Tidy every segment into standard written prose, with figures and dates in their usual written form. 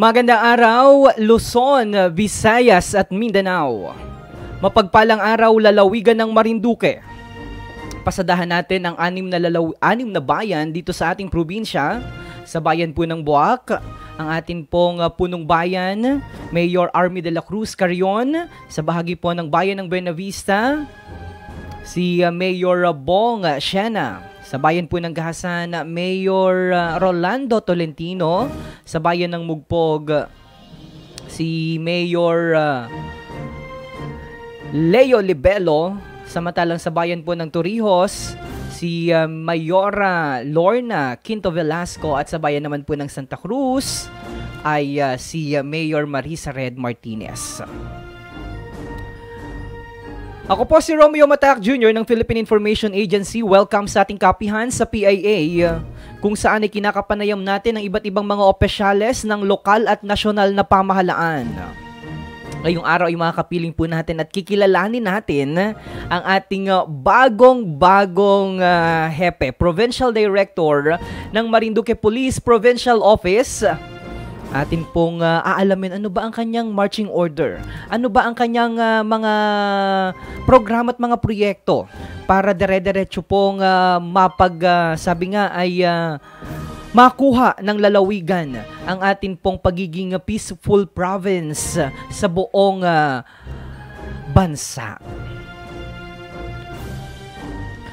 Magandang araw, Luzon, Visayas at Mindanao. Mapagpalang araw, lalawigan ng Marinduque. Pasadahan natin ang anim na bayan dito sa ating probinsya. Sa bayan po ng Buak, ang atin pong punong bayan, Mayor Army de la Cruz Carrion. Sa bahagi po ng bayan ng Buenavista, si Mayor Bong Siena. Sa bayan po ng Gahasan, Mayor Rolando Tolentino. Sa bayan ng Mugpog, si Mayor Leo Libelo. Samantalang sa bayan po ng Torrijos, si Mayora Lorna Quinto Velasco. At sa bayan naman po ng Santa Cruz ay si Mayor Marisa Red Martinez. Ako po si Romeo Matac Jr. ng Philippine Information Agency. Welcome sa ating kapihan sa PIA, kung saan ay kinakapanayam natin ang iba't ibang mga opisyales ng lokal at nasyonal na pamahalaan. Ngayong araw ay makapiling po natin at kikilalanin natin ang ating bagong hepe, Provincial Director ng Marinduque Police Provincial Office. Atin pong aalamin ano ba ang kanyang marching order, ano ba ang kanyang mga programa at mga proyekto para dire-diretso pong sabi nga ay makuha ng lalawigan ang atin pong pagiging peaceful province sa buong bansa.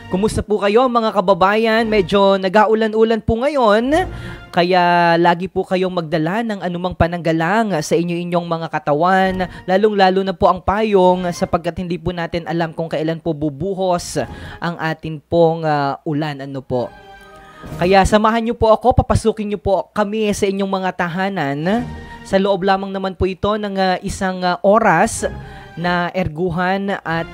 Kumusta po kayo mga kababayan? Medyo nag-aulan-ulan po ngayon, kaya lagi po kayong magdala ng anumang pananggalang sa inyong mga katawan, lalong-lalo na po ang payong sapagkat hindi po natin alam kung kailan po bubuhos ang atin pong ulan. Ano po? Kaya samahan niyo po ako, papasukin niyo po kami sa inyong mga tahanan. Sa loob lamang naman po ito ng isang oras na erguhan at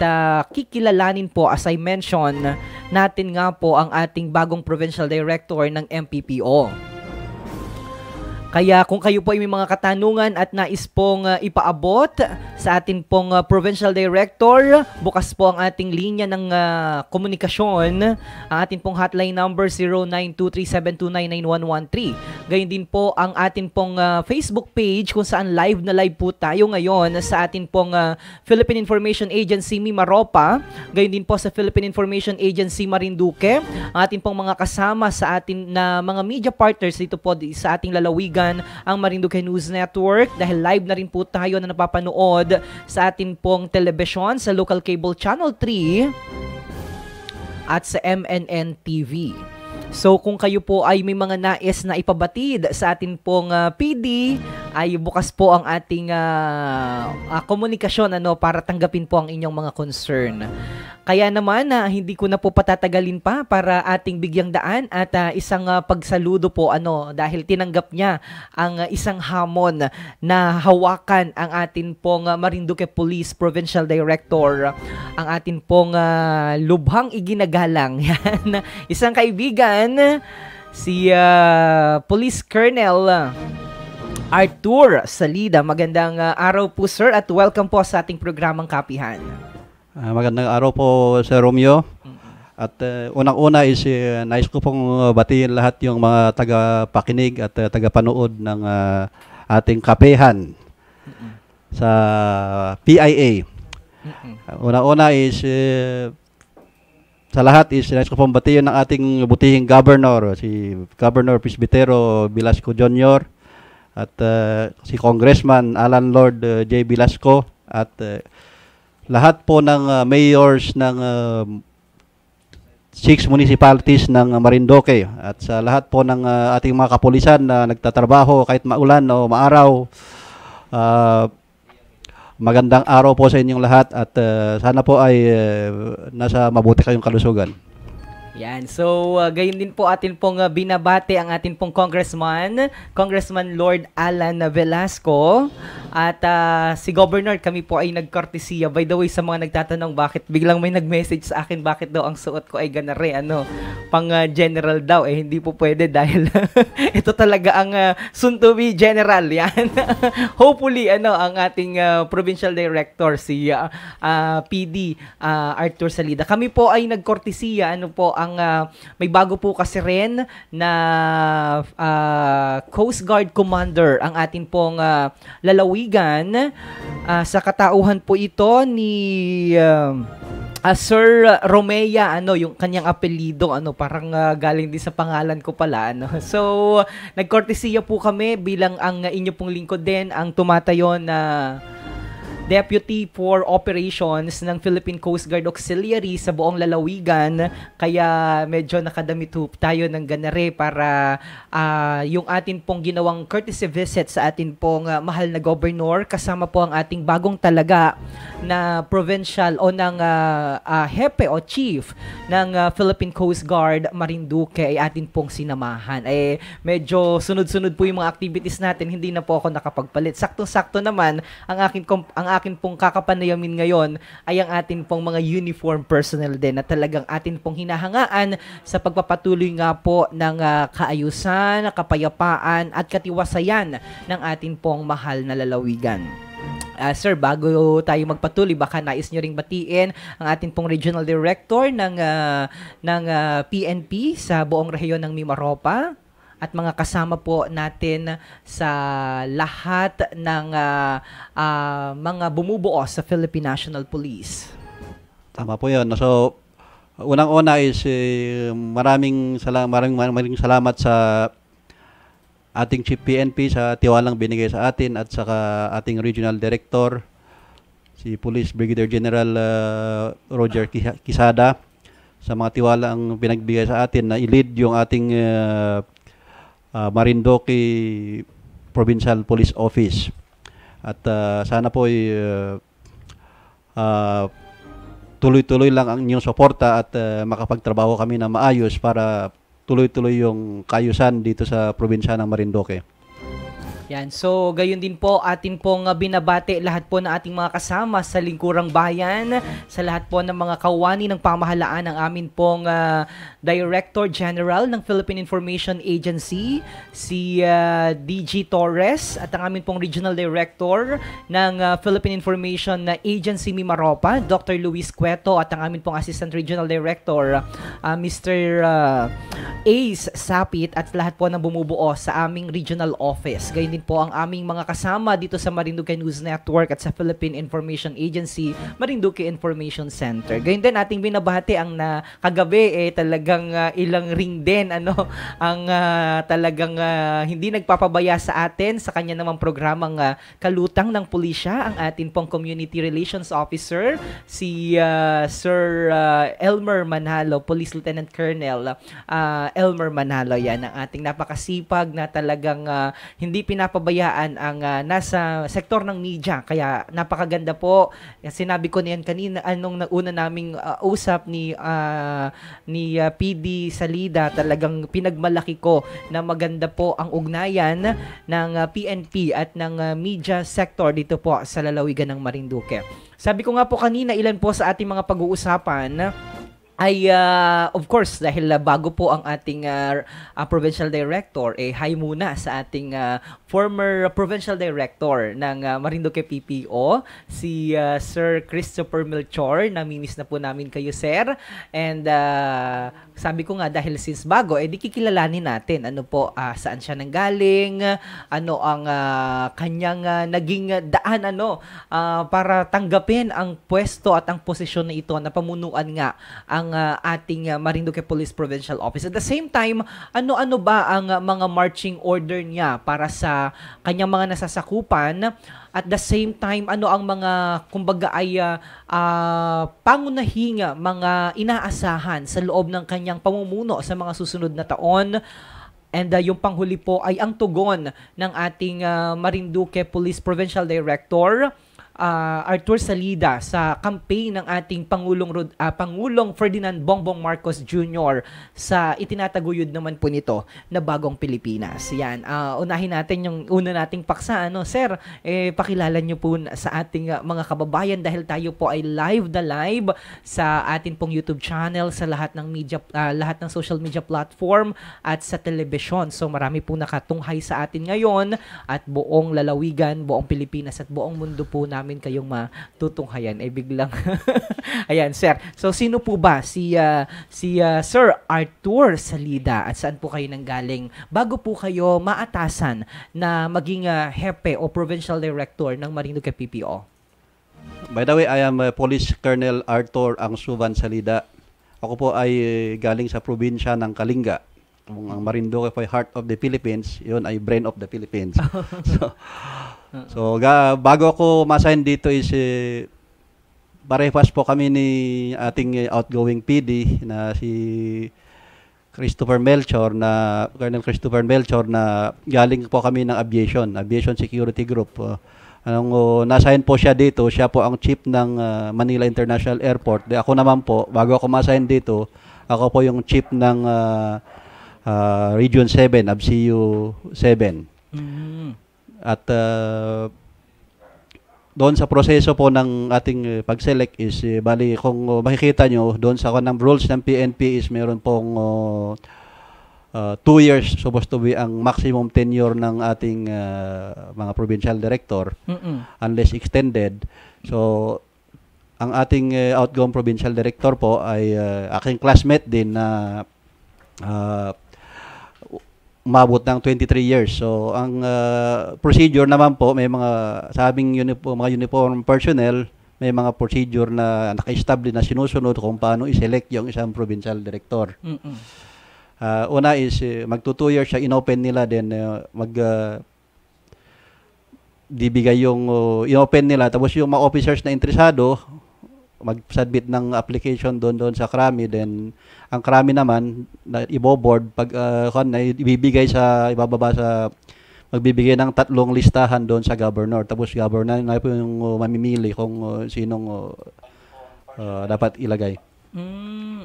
kikilalanin po, as I mentioned, natin nga po ang ating bagong Provincial Director ng MPPO. Kaya kung kayo po ay may mga katanungan at nais pong ipaabot sa atin pong Provincial Director, bukas po ang ating linya ng komunikasyon, ang atin pong hotline number 0923-729-9113. Gayun din po ang atin pong Facebook page kung saan live na live po tayo ngayon sa atin pong Philippine Information Agency Mimaropa. Gayun din po sa Philippine Information Agency Marinduque. Ang atin pong mga kasama sa atin na mga media partners dito po sa ating lalawigan, ang Marinduque News Network, dahil live na rin po tayo na napapanood sa atin pong telebisyon sa Local Cable Channel 3 at sa MNN TV. So kung kayo po ay may mga nais na ipabatid sa atin pong PD, ay bukas po ang ating komunikasyon para tanggapin po ang inyong mga concern. Kaya naman hindi ko na po patatagalin pa para ating bigyang daan at isang pagsaludo po dahil tinanggap niya ang isang hamon na hawakan ang atin pong Marinduque Police Provincial Director, ang atin pong lubhang iginagalang. Yan, isang kaibigan, si Police Colonel Arthur Salida. Magandang araw po sir at welcome po sa ating programang Kapihan. Magandang araw po Sir Romeo. At unang-una is nais ko pong batiin lahat yung mga taga-pakinig at taga-panood ng ating kapihan sa PIA. Unang-una is sa lahat is nais ko pong batiin ng ating butihing governor, si Governor Presbitero Velasco Jr. at si Congressman Alan Lord J. Velasco at lahat po ng mayors ng 6 municipalities ng Marinduque at sa lahat po ng ating mga kapulisan na nagtatrabaho kahit maulan o maaraw. Magandang araw po sa inyong lahat at sana po ay nasa mabuti kayong kalusugan. Yan. So, gayon din po atin pong binabati ang atin pong Congressman Lord Alan Velasco. At si Governor, kami po ay nagkortesiya. By the way, sa mga nagtatanong bakit biglang may nag-message sa akin bakit daw ang suot ko ay ganare, pang general daw. Hindi po pwede dahil ito talaga ang soon to be general. Yan. Hopefully, ang ating Provincial Director, si PD Arthur Salida. Kami po ay nagkortesiya, ang may bago po kasi rin na Coast Guard Commander ang atin pong lalawigan. Sa katauhan po ito ni Sir Romea, yung kanyang apelyido, parang galing din sa pangalan ko pala, So, nagkortesiya po kami bilang ang inyo pong lingkod din, ang tumatayo na Deputy for Operations ng Philippine Coast Guard Auxiliary sa buong lalawigan. Kaya medyo nakadamit tayo ng ganare para yung atin pong ginawang courtesy visit sa atin pong mahal na governor, kasama po ang ating bagong talaga na provincial o ng hepe o chief ng Philippine Coast Guard Marinduque ay atin pong sinamahan. Medyo sunod-sunod po yung mga activities natin, hindi na po ako nakapagpalit. Saktong-sakto naman ang akin pong kakapanayamin ngayon ay ang atin pong mga uniform personnel din na talagang atin pong hinahangaan sa pagpapatuloy nga po ng kaayusan, kapayapaan at katiwasayan ng atin pong mahal na lalawigan. Sir, bago tayo magpatuloy, baka nais nyo ring batiin ang atin pong regional director ng PNP sa buong rehiyon ng Mimaropa at mga kasama po natin sa lahat ng mga bumubuo sa Philippine National Police. Tama po yun. So, unang-una is maraming salamat sa ating Chief PNP sa tiwalang binigay sa atin at saka ating Regional Director, si Police Brigadier General Roger Quisada, sa mga tiwalang pinagbigay sa atin na i-lead yung ating Marinduque Provincial Police Office. At sana po tuloy-tuloy lang ang inyong suporta at makapagtrabaho kami na maayos para tuloy-tuloy yung kaayusan dito sa probinsya ng Marinduque. Yan. So, gayon din po atin pong binabati lahat po ng ating mga kasama sa lingkurang bayan, sa lahat po ng mga kawani ng pamahalaan ng amin pong Director General ng Philippine Information Agency, si DG Torres, at ang amin pong Regional Director ng Philippine Information Agency Mimaropa, Dr. Luis Cueto, at ang amin pong Assistant Regional Director, Mr. Ace Sapit, at lahat po ng bumubuo sa aming regional office. Gayon din po ang aming mga kasama dito sa Marinduque News Network at sa Philippine Information Agency, Marinduque Information Center. Gayon din ating binabati ang kagabi talagang ilang ring din ang talagang hindi nagpapabaya sa atin sa kanya namang programang Kalutang ng Pulisya, ang atin pong Community Relations Officer, si Sir Elmer Manalo, Police Lieutenant Colonel Elmer Manalo. Yan ang ating napakasipag na talagang hindi pinapabayaan ang nasa sektor ng media. Kaya napakaganda po. Sinabi ko niyan kanina anong nauna naming usap ni PD Salida, talagang pinagmalaki ko na maganda po ang ugnayan ng PNP at ng media sector dito po sa lalawigan ng Marinduque. Sabi ko nga po kanina, ilan po sa ating mga pag-uusapan ay of course dahil bago po ang ating provincial director, hi muna sa ating former provincial director ng Marinduque PPO, si Sir Christopher Melchor. Namimiss na po namin kayo, sir. And sabi ko nga, dahil since bago, di kikilalanin natin saan siya nanggaling, ano ang kanyang naging daan para tanggapin ang pwesto at ang posisyon na ito na pamunuan nga ang ating Marinduque Police Provincial Office. At the same time, ano ba ang mga marching order niya para sa kanyang mga nasasakupan? At the same time, ano ang mga kumbaga ay pangunahing mga inaasahan sa loob ng kanyang pamumuno sa mga susunod na taon? And yung panghuli po ay ang tugon ng ating Marinduque Police Provincial Director, Arthur Salida, sa campaign ng ating Pangulong Ferdinand Bongbong Marcos Jr. sa itinataguyod naman po nito na Bagong Pilipinas. Yan, unahin natin yung una nating paksa. Sir, pakilala nyo po sa ating mga kababayan dahil tayo po ay live sa atin pong YouTube channel, sa lahat ng media, lahat ng social media platform at sa telebisyon. So marami po nakatunghay sa atin ngayon at buong lalawigan, buong Pilipinas at buong mundo po namin namin kayong matutunghayan ay biglang ayan, sir. So sino po ba si Sir Arthur Salida at saan po kayo nanggaling bago po kayo maatasan na maging hepe o provincial director ng Marinduque PPO? By the way, I am Police Colonel Arthur Angsuvan Salida. Ako po ay galing sa probinsya ng Kalinga. Ang Marinduque po ay heart of the Philippines, yun ay brain of the Philippines. Bago ako ma-assign dito is parehas po kami ni ating outgoing PD na si Colonel Christopher Melchor na galing po kami ng Aviation Security Group. Na-assign po siya dito, siya po ang chief ng Manila International Airport. Ako naman po, bago ako ma-assign dito, ako po yung chief ng Region 7, ABCU 7. At doon sa proseso po ng ating pag-select is, bali kung makikita nyo, doon sa ng rules ng PNP is meron pong 2 years supposed to be ang maximum tenure ng ating mga provincial director unless extended. So, ang ating outgoing provincial director po ay aking classmate din na umabot ng 23 years. So, ang procedure naman po, may mga sabing mga uniform personnel, may mga procedure na naka-establish na sinusunod kung paano i-select yung isang provincial director. Una is, magto 2 years siya, inopen nila, then dibigay yung inopen nila, tapos yung mga officers na interesado, mag-submit ng application doon sa Krami, then ang Krami naman na iboboard pag magbibigay ng 3 listahan doon sa governor, tapos governor na po yung mamimili kung sinong dapat ilagay.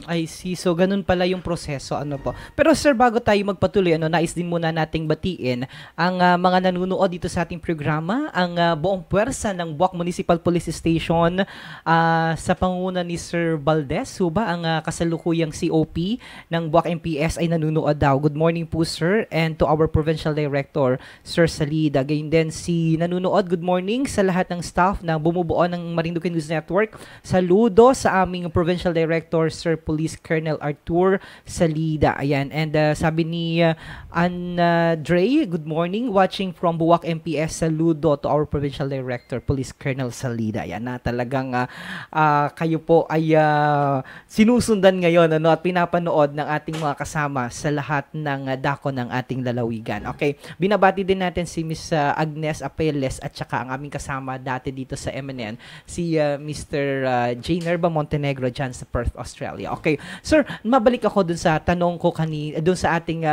I see. So, ganun pala yung proseso. Po. Pero sir, bago tayo magpatuloy, nais din muna nating batiin ang mga nanunood dito sa ating programa, ang buong puwersa ng Buwak Municipal Police Station sa pangunguna ni Sir Valdez. Suba, ang kasalukuyang COP ng Buwak MPS ay nanunood daw. Good morning po, sir. And to our Provincial Director, Sir Salida. Gayun din si nanunood. Good morning sa lahat ng staff na bumubuo ng Marinduque News Network. Saludo sa aming Provincial Director, Sir Police Colonel Arthur Salida. Ayan. And sabi ni Andre, good morning. Watching from Buwak MPS. Saludo to our Provincial Director, Police Colonel Salida. Ayan na talagang kayo po ay sinusundan ngayon at pinapanood ng ating mga kasama sa lahat ng dako ng ating lalawigan. Okay. Binabati din natin si Miss Agnes Apeles at saka ang aming kasama dati dito sa MNN, si Mr. J. Nerva Montenegro dyan sa Perth, Australia. Okay. Sir, mabalik ako dun sa tanong ko dun sa ating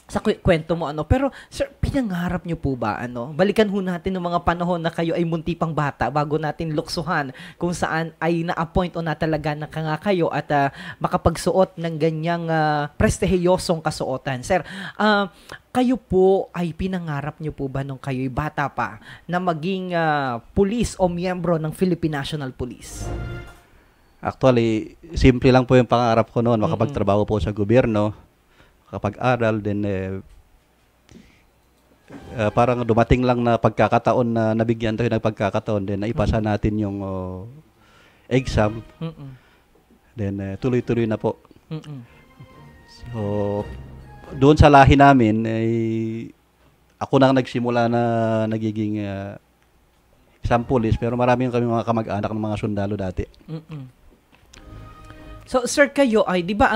sa kwento mo Pero sir, pinangarap niyo po ba balikan ho natin ng mga panahon na kayo ay munti pang bata bago natin luksuhan kung saan ay na-appoint o natalaga na nga kayo at makapagsuot ng ganyang prestihiyosong kasuotan. Sir, kayo po ay pinangarap niyo po ba nung kayo'y bata pa na maging pulis o miyembro ng Philippine National Police? Actually, simple lang po yung pangarap ko noon, makapagtrabaho po sa gobyerno, makapag-aral, then parang dumating lang na pagkakataon na nabigyan tayo ng pagkakataon, then naipasa natin yung exam, then tuloy-tuloy na po. So, doon sa lahi namin, ako nang nagsimula na nagiging isang pulis, pero marami kami mga kamag-anak ng mga sundalo dati. So sir, kayo ay 'di ba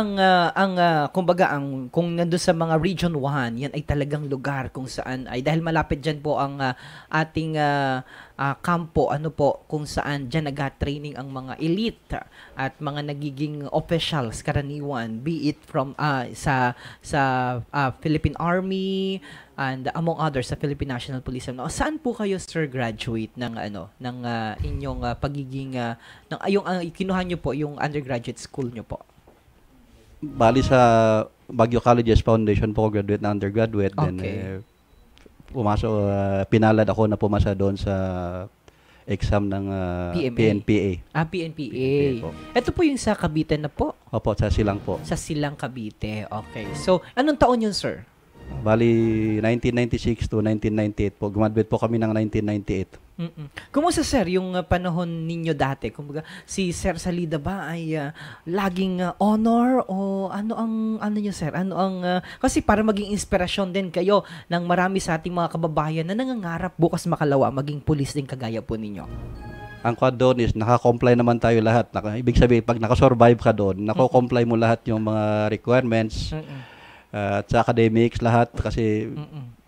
kumbaga kung nandoon sa mga Region 1, yan ay talagang lugar kung saan ay dahil malapit diyan po ang ating kampo kung saan diyan nag-training ang mga elite at mga nagiging officials karaniwan, be it from sa Philippine Army and among others sa Philippine National Police. Saan po kayo sir graduate ng inyong pagiging kinuha niyo po yung undergraduate school niyo po? Bali sa Baguio Colleges Foundation po graduate na undergraduate. Okay. Then pumasok, pinalad ako na pumasa doon sa exam ng PNPA. PNPA. po. Ito po yung sa Cavite na po? Opo, sa Silang po. Sa Silang Cavite. Okay. So, anong taon yun, sir? Bali, 1996 to 1998 po. Graduate po kami ng 1998. Kumusta sir yung panahon ninyo dati? Kumbaga si Sir Salida ba ay laging honor o ano niyo sir? Kasi para maging inspirasyon din kayo ng marami sa ating mga kababayan na nangangarap bukas makalawa maging pulis din kagaya po ninyo. Ang quad doon is naka-comply naman tayo lahat. Ibig sabihin, pag naka-survive ka doon, nako-comply mo lahat yung mga requirements at sa academics lahat kasi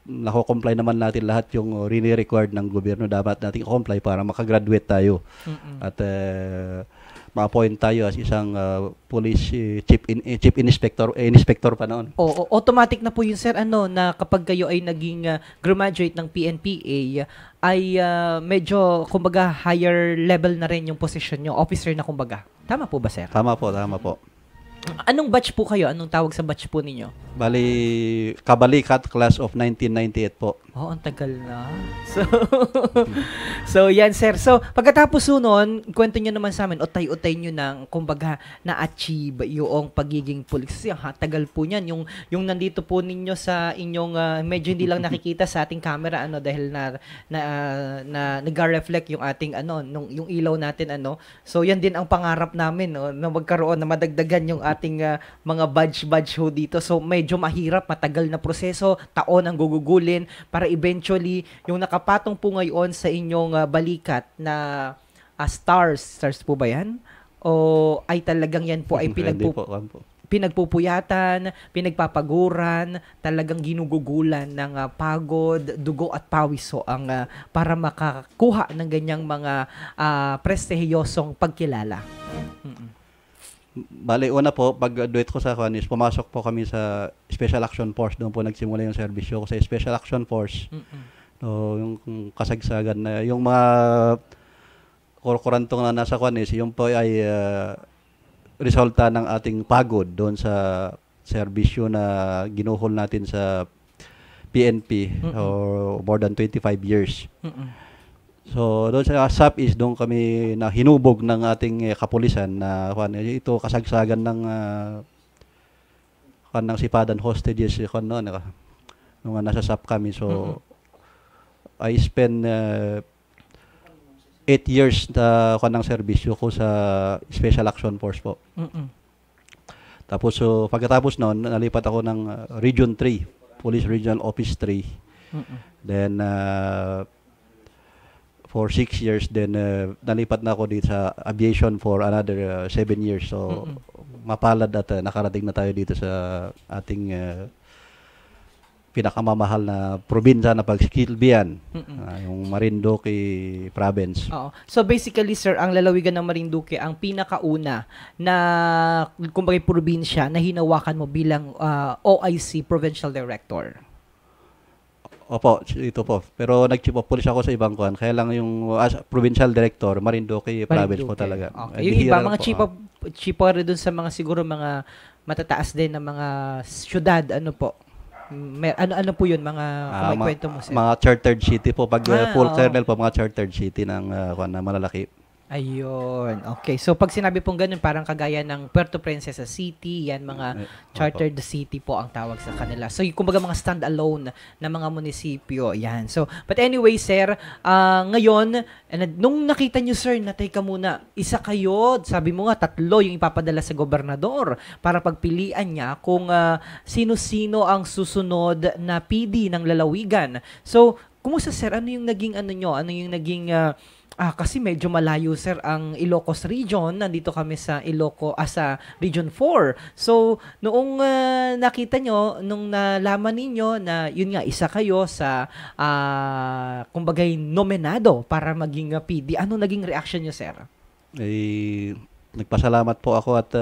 nako-comply naman natin lahat yung really required ng gobyerno. Dapat natin comply para makagraduate tayo. At ma-appoint tayo as isang police chief inspector pa noon. Oo, automatic na po yun sir na kapag kayo ay naging graduate ng PNPA ay medyo kumbaga higher level na rin yung position nyo, officer na kumbaga. Tama po ba sir? Tama po. Anong batch po kayo? Anong tawag sa batch po ninyo? Bali, Kabalikat class of 1998 po. Oh, ang tagal na. So yan sir. So, pagkatapos nun, kwento nyo naman sa amin, utay-utay nyo ng, kumbaga, na-achieve yung pagiging police. Kasi tagal po niyan. Yung nandito po ninyo sa inyong, medyo hindi lang nakikita sa ating camera, dahil na nag-reflect yung ating, yung ilaw natin, So, yan din ang pangarap namin, na magkaroon, na madagdagan yung ating mga badge ho dito. So, medyo mahirap, matagal na proseso, taon ang gugugulin, para eventually, yung nakapatong po ngayon sa inyong balikat na stars po ba yan? O ay talagang yan po ay pinagpupuyatan, pinagpapaguran, talagang ginugugulan ng pagod, dugo at pawis ang para makakuha ng ganyang mga prestihiyosong pagkilala. Bale, una po, pag-graduate ko sa Juanis, pumasok po kami sa Special Action Force. Doon po nagsimula yung serbisyo ko sa Special Action Force. So, yung kasagsagan na, yung mga kurkurantong na nasa Juanis, yung po ay resulta ng ating pagod doon sa serbisyo na ginuhol natin sa PNP or more than 25 years. So, doon sa SAP is doon kami na hinubog ng ating kapulisan na ito kasagsagan ng sipadan hostages nung nasa SAP kami. So, I spent 8 years na ng serbisyo ko sa Special Action Force po. Tapos, so, pagkatapos noon, nalipat ako ng Region 3, Police Regional Office 3. Then, for 6 years, then nalipat na ako dito sa aviation for another 7 years. So, mapalad at nakarating na tayo dito sa ating pinakamamahal na probinsya na pagsikilbihan, yung Marinduque province. Oo. So basically sir, ang lalawigan ng Marinduque ang pinakauna na kumbaga probinsya na hinawakan mo bilang OIC Provincial Director. Opo, ito po. Pero nag-chief of police ako sa ibang kuan. Kaya lang yung as provincial director, Marinduque province po talaga. Okay. Yung iba, mga chief rin dun sa mga siguro mga matataas din na mga syudad, ano po? Ano po yun, mga kwento mo sir? Mga chartered city po. Pag full kernel po, mga chartered city ng na malalaki. Ayun. Okay. So, pag sinabi pong ganun, parang kagaya ng Puerto Princesa City, yan, mga chartered city po ang tawag sa kanila. So, kumbaga mga stand-alone na mga munisipyo. Yan. So, but anyway, sir, ngayon, nung nakita nyo, sir, na teka muna, isa kayo, sabi mo nga, 3 yung ipapadala sa gobernador para pagpilian niya kung sino-sino ang susunod na PD ng lalawigan. So, kumusta, sir? Ano yung naging nyo? Ano yung naging kasi medyo malayo sir ang Ilocos region. Nandito kami sa sa Region 4. So, noong nakita nyo, nung nalaman ninyo na yun nga, isa kayo sa kumbagay nominado para maging PD, ano naging reaction nyo sir? Nagpasalamat po ako at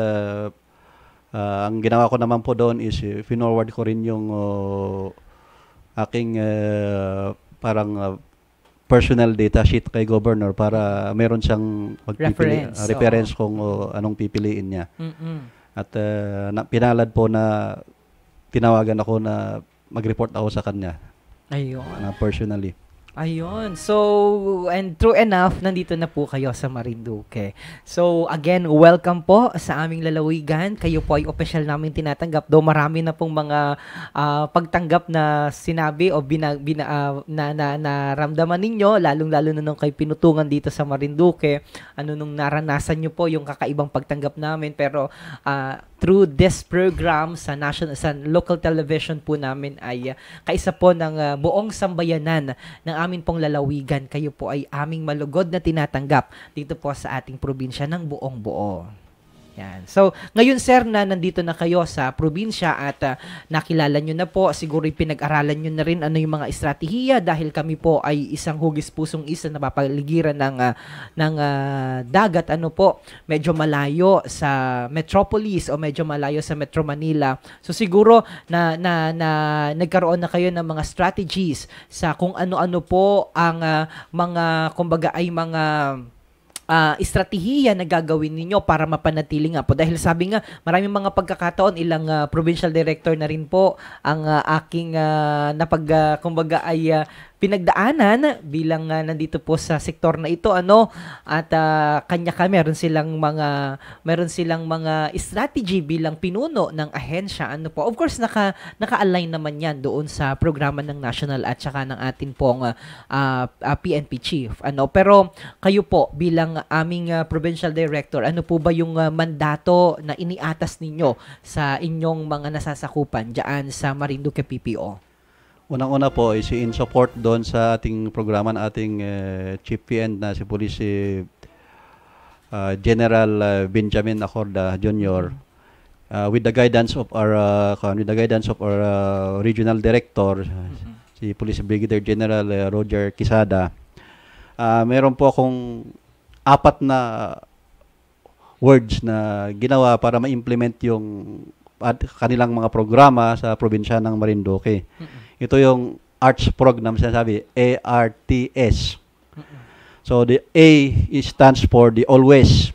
ang ginawa ko naman po doon is finorward ko rin yung aking parang personal data sheet kay governor para meron siyang reference kung anong pipiliin niya. At pinalad po na tinawagan ako na mag-report ako sa kanya. Ayun. Personally. Ayun. So, and true enough, nandito na po kayo sa Marinduque. So, again, welcome po sa aming lalawigan. Kayo po ay opisyal namin tinatanggap. Though marami na pong mga pagtanggap na sinabi o naramdaman ninyo, lalong-lalo na nung kayo pinutungan dito sa Marinduque. Ano nung naranasan nyo po yung kakaibang pagtanggap namin. Pero, through this program sa local television po namin ay kaisa po ng buong sambayanan ng amin pong lalawigan. Kayo po ay aming malugod na tinatanggap dito po sa ating probinsya ng buong buo. Yan. So, ngayon sir na nandito na kayo sa probinsya at nakilala nyo na po, siguro pinag-aralan nyo na rin ano yung mga estratehiya dahil kami po ay isang hugis-pusong isa na papaligiran ng dagat. Ano po, medyo malayo sa metropolis o medyo malayo sa Metro Manila. So, siguro na nagkaroon na kayo ng mga strategies sa kung ano-ano po ang mga, kumbaga ay mga estratehiya na gagawin ninyo para mapanatili nga po. Dahil sabi nga, maraming mga pagkakataon, ilang provincial director na rin po ang aking kumbaga ay pinagdaanan bilang nandito po sa sektor na ito at meron silang mga strategy bilang pinuno ng ahensya po. Of course naka-align naman yan doon sa programa ng national at saka ng atin pong PNP chief pero kayo po bilang aming provincial director, ano po ba yung mandato na iniatas ninyo sa inyong mga nasasakupan diyan sa Marinduque PPO? Unang-una po is in support doon sa ating programa ng ating Chief PN na si Police General Benjamin Acorda Jr. With the guidance of our regional director, si Police Brigadier General Roger Quisada. Meron po akong 4 na words na ginawa para ma-implement yung kanilang mga programa sa probinsya ng Marinduque. Ito yung ARTS program, sinasabi, ARTS. So, the A stands for the always.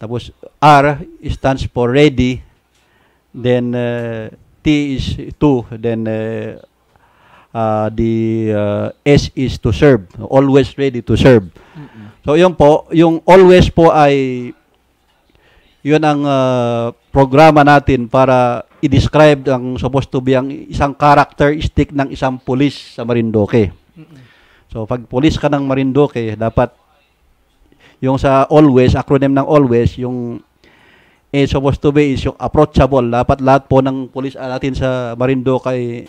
Tapos, R stands for ready. Then, T is to. Then, the S is to serve. Always ready to serve. So, yun po, yung always po ay yun ang programa natin para i-describe ang supposed to be ang isang characteristic ng isang pulis sa Marinduque. So, pag pulis ka ng Marinduque, dapat yung sa always, acronym ng always, yung supposed to be is yung approachable. Dapat lahat po ng pulis natin sa Marinduque ay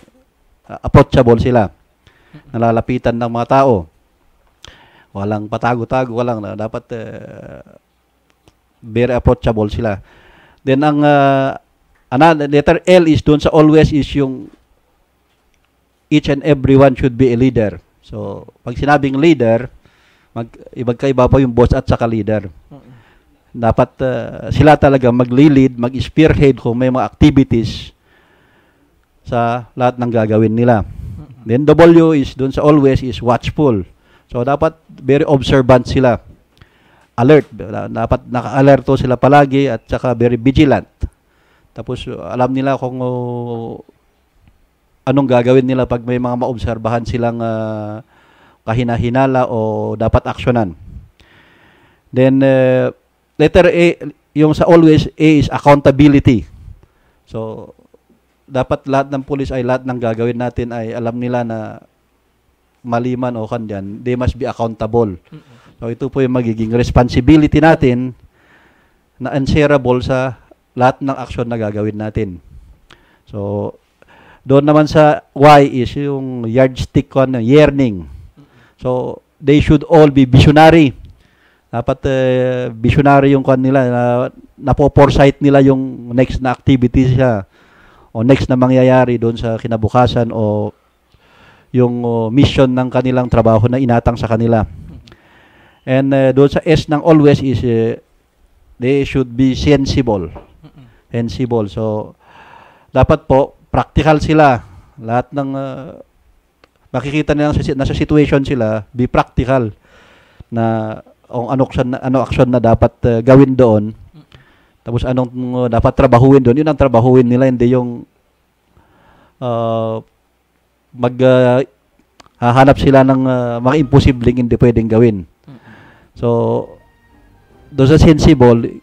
approachable sila. Nalalapitan ng mga tao. Walang patago-tago, dapat very approachable sila. Then ang letter L is doon sa always is yung each and everyone should be a leader. So, pag sinabing leader, magkaiba pa yung boss at saka leader. Dapat sila talaga magli-lead, mag-spearhead kung may mga activities sa lahat ng gagawin nila. Then W is doon sa always is watchful. So, dapat very observant sila. Alert. Dapat naka-alerto sila palagi at saka very vigilant. Tapos alam nila kung anong gagawin nila pag may mga maobserbahan silang kahina-hinala o dapat aksyonan. Then letter A, yung sa always, A is accountability. So dapat lahat ng pulis ay lahat ng gagawin natin ay alam nila na mali man o kanyan, they must be accountable. So ito po yung magiging responsibility natin na answerable sa lahat ng aksyon na gagawin natin. So, doon naman sa Y is yung yardstick ko, yearning. So, they should all be visionary. Dapat visionary yung kanila, napo-foresight nila yung next na activity siya o next na mangyayari doon sa kinabukasan o yung mission ng kanilang trabaho na inatang sa kanila. And doon sa S ng always is they should be sensible. Sensible. So, dapat po, practical sila. Lahat ng makikita nilang nasa situation sila, be practical na ano action na dapat gawin doon. Tapos anong dapat trabahuin doon. Yun ang trabahuin nila, hindi yung hahanap sila ng mga imposibleng hindi pwedeng gawin. So, doon sa sensible,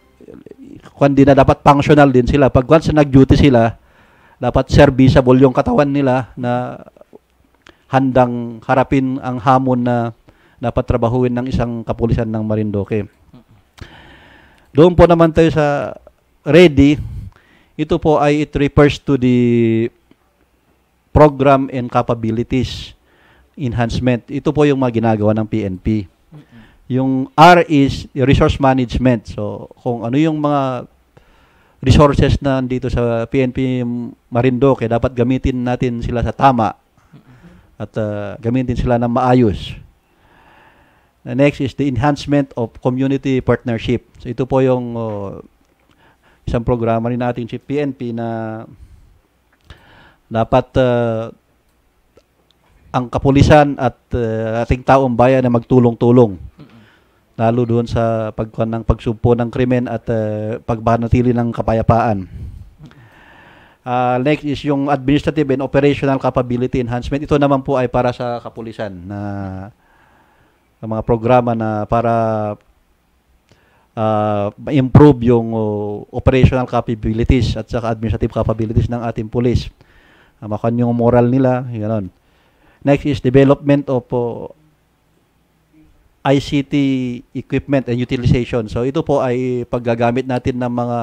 kundi na dapat functional din sila. Pag once nag-duty sila, dapat serviceable yung katawan nila na handang harapin ang hamon na dapat trabahuin ng isang kapulisan ng Marinduque. Doon po naman tayo sa ready. Ito po ay it refers to the program and capabilities enhancement. Ito po yung mga ginagawa ng PNP. Yung R is resource management. So, kung ano yung mga resources na dito sa PNP Marinduque, dapat gamitin natin sila sa tama at gamitin sila ng maayos. The next is the enhancement of community partnership. So, ito po yung isang programa rin natin si PNP na dapat ang kapulisan at ating taong bayan na magtulong-tulong. Lalo doon sa pagsugpo ng krimen at pagbanatili ng kapayapaan. Next is yung administrative and operational capability enhancement. Ito naman po ay para sa kapulisan na mga programa na para ma-improve yung operational capabilities at saka administrative capabilities ng ating pulis. Makan yung moral nila, gano'n. Next is development of ICT equipment and utilization. So ito po ay paggagamit natin ng mga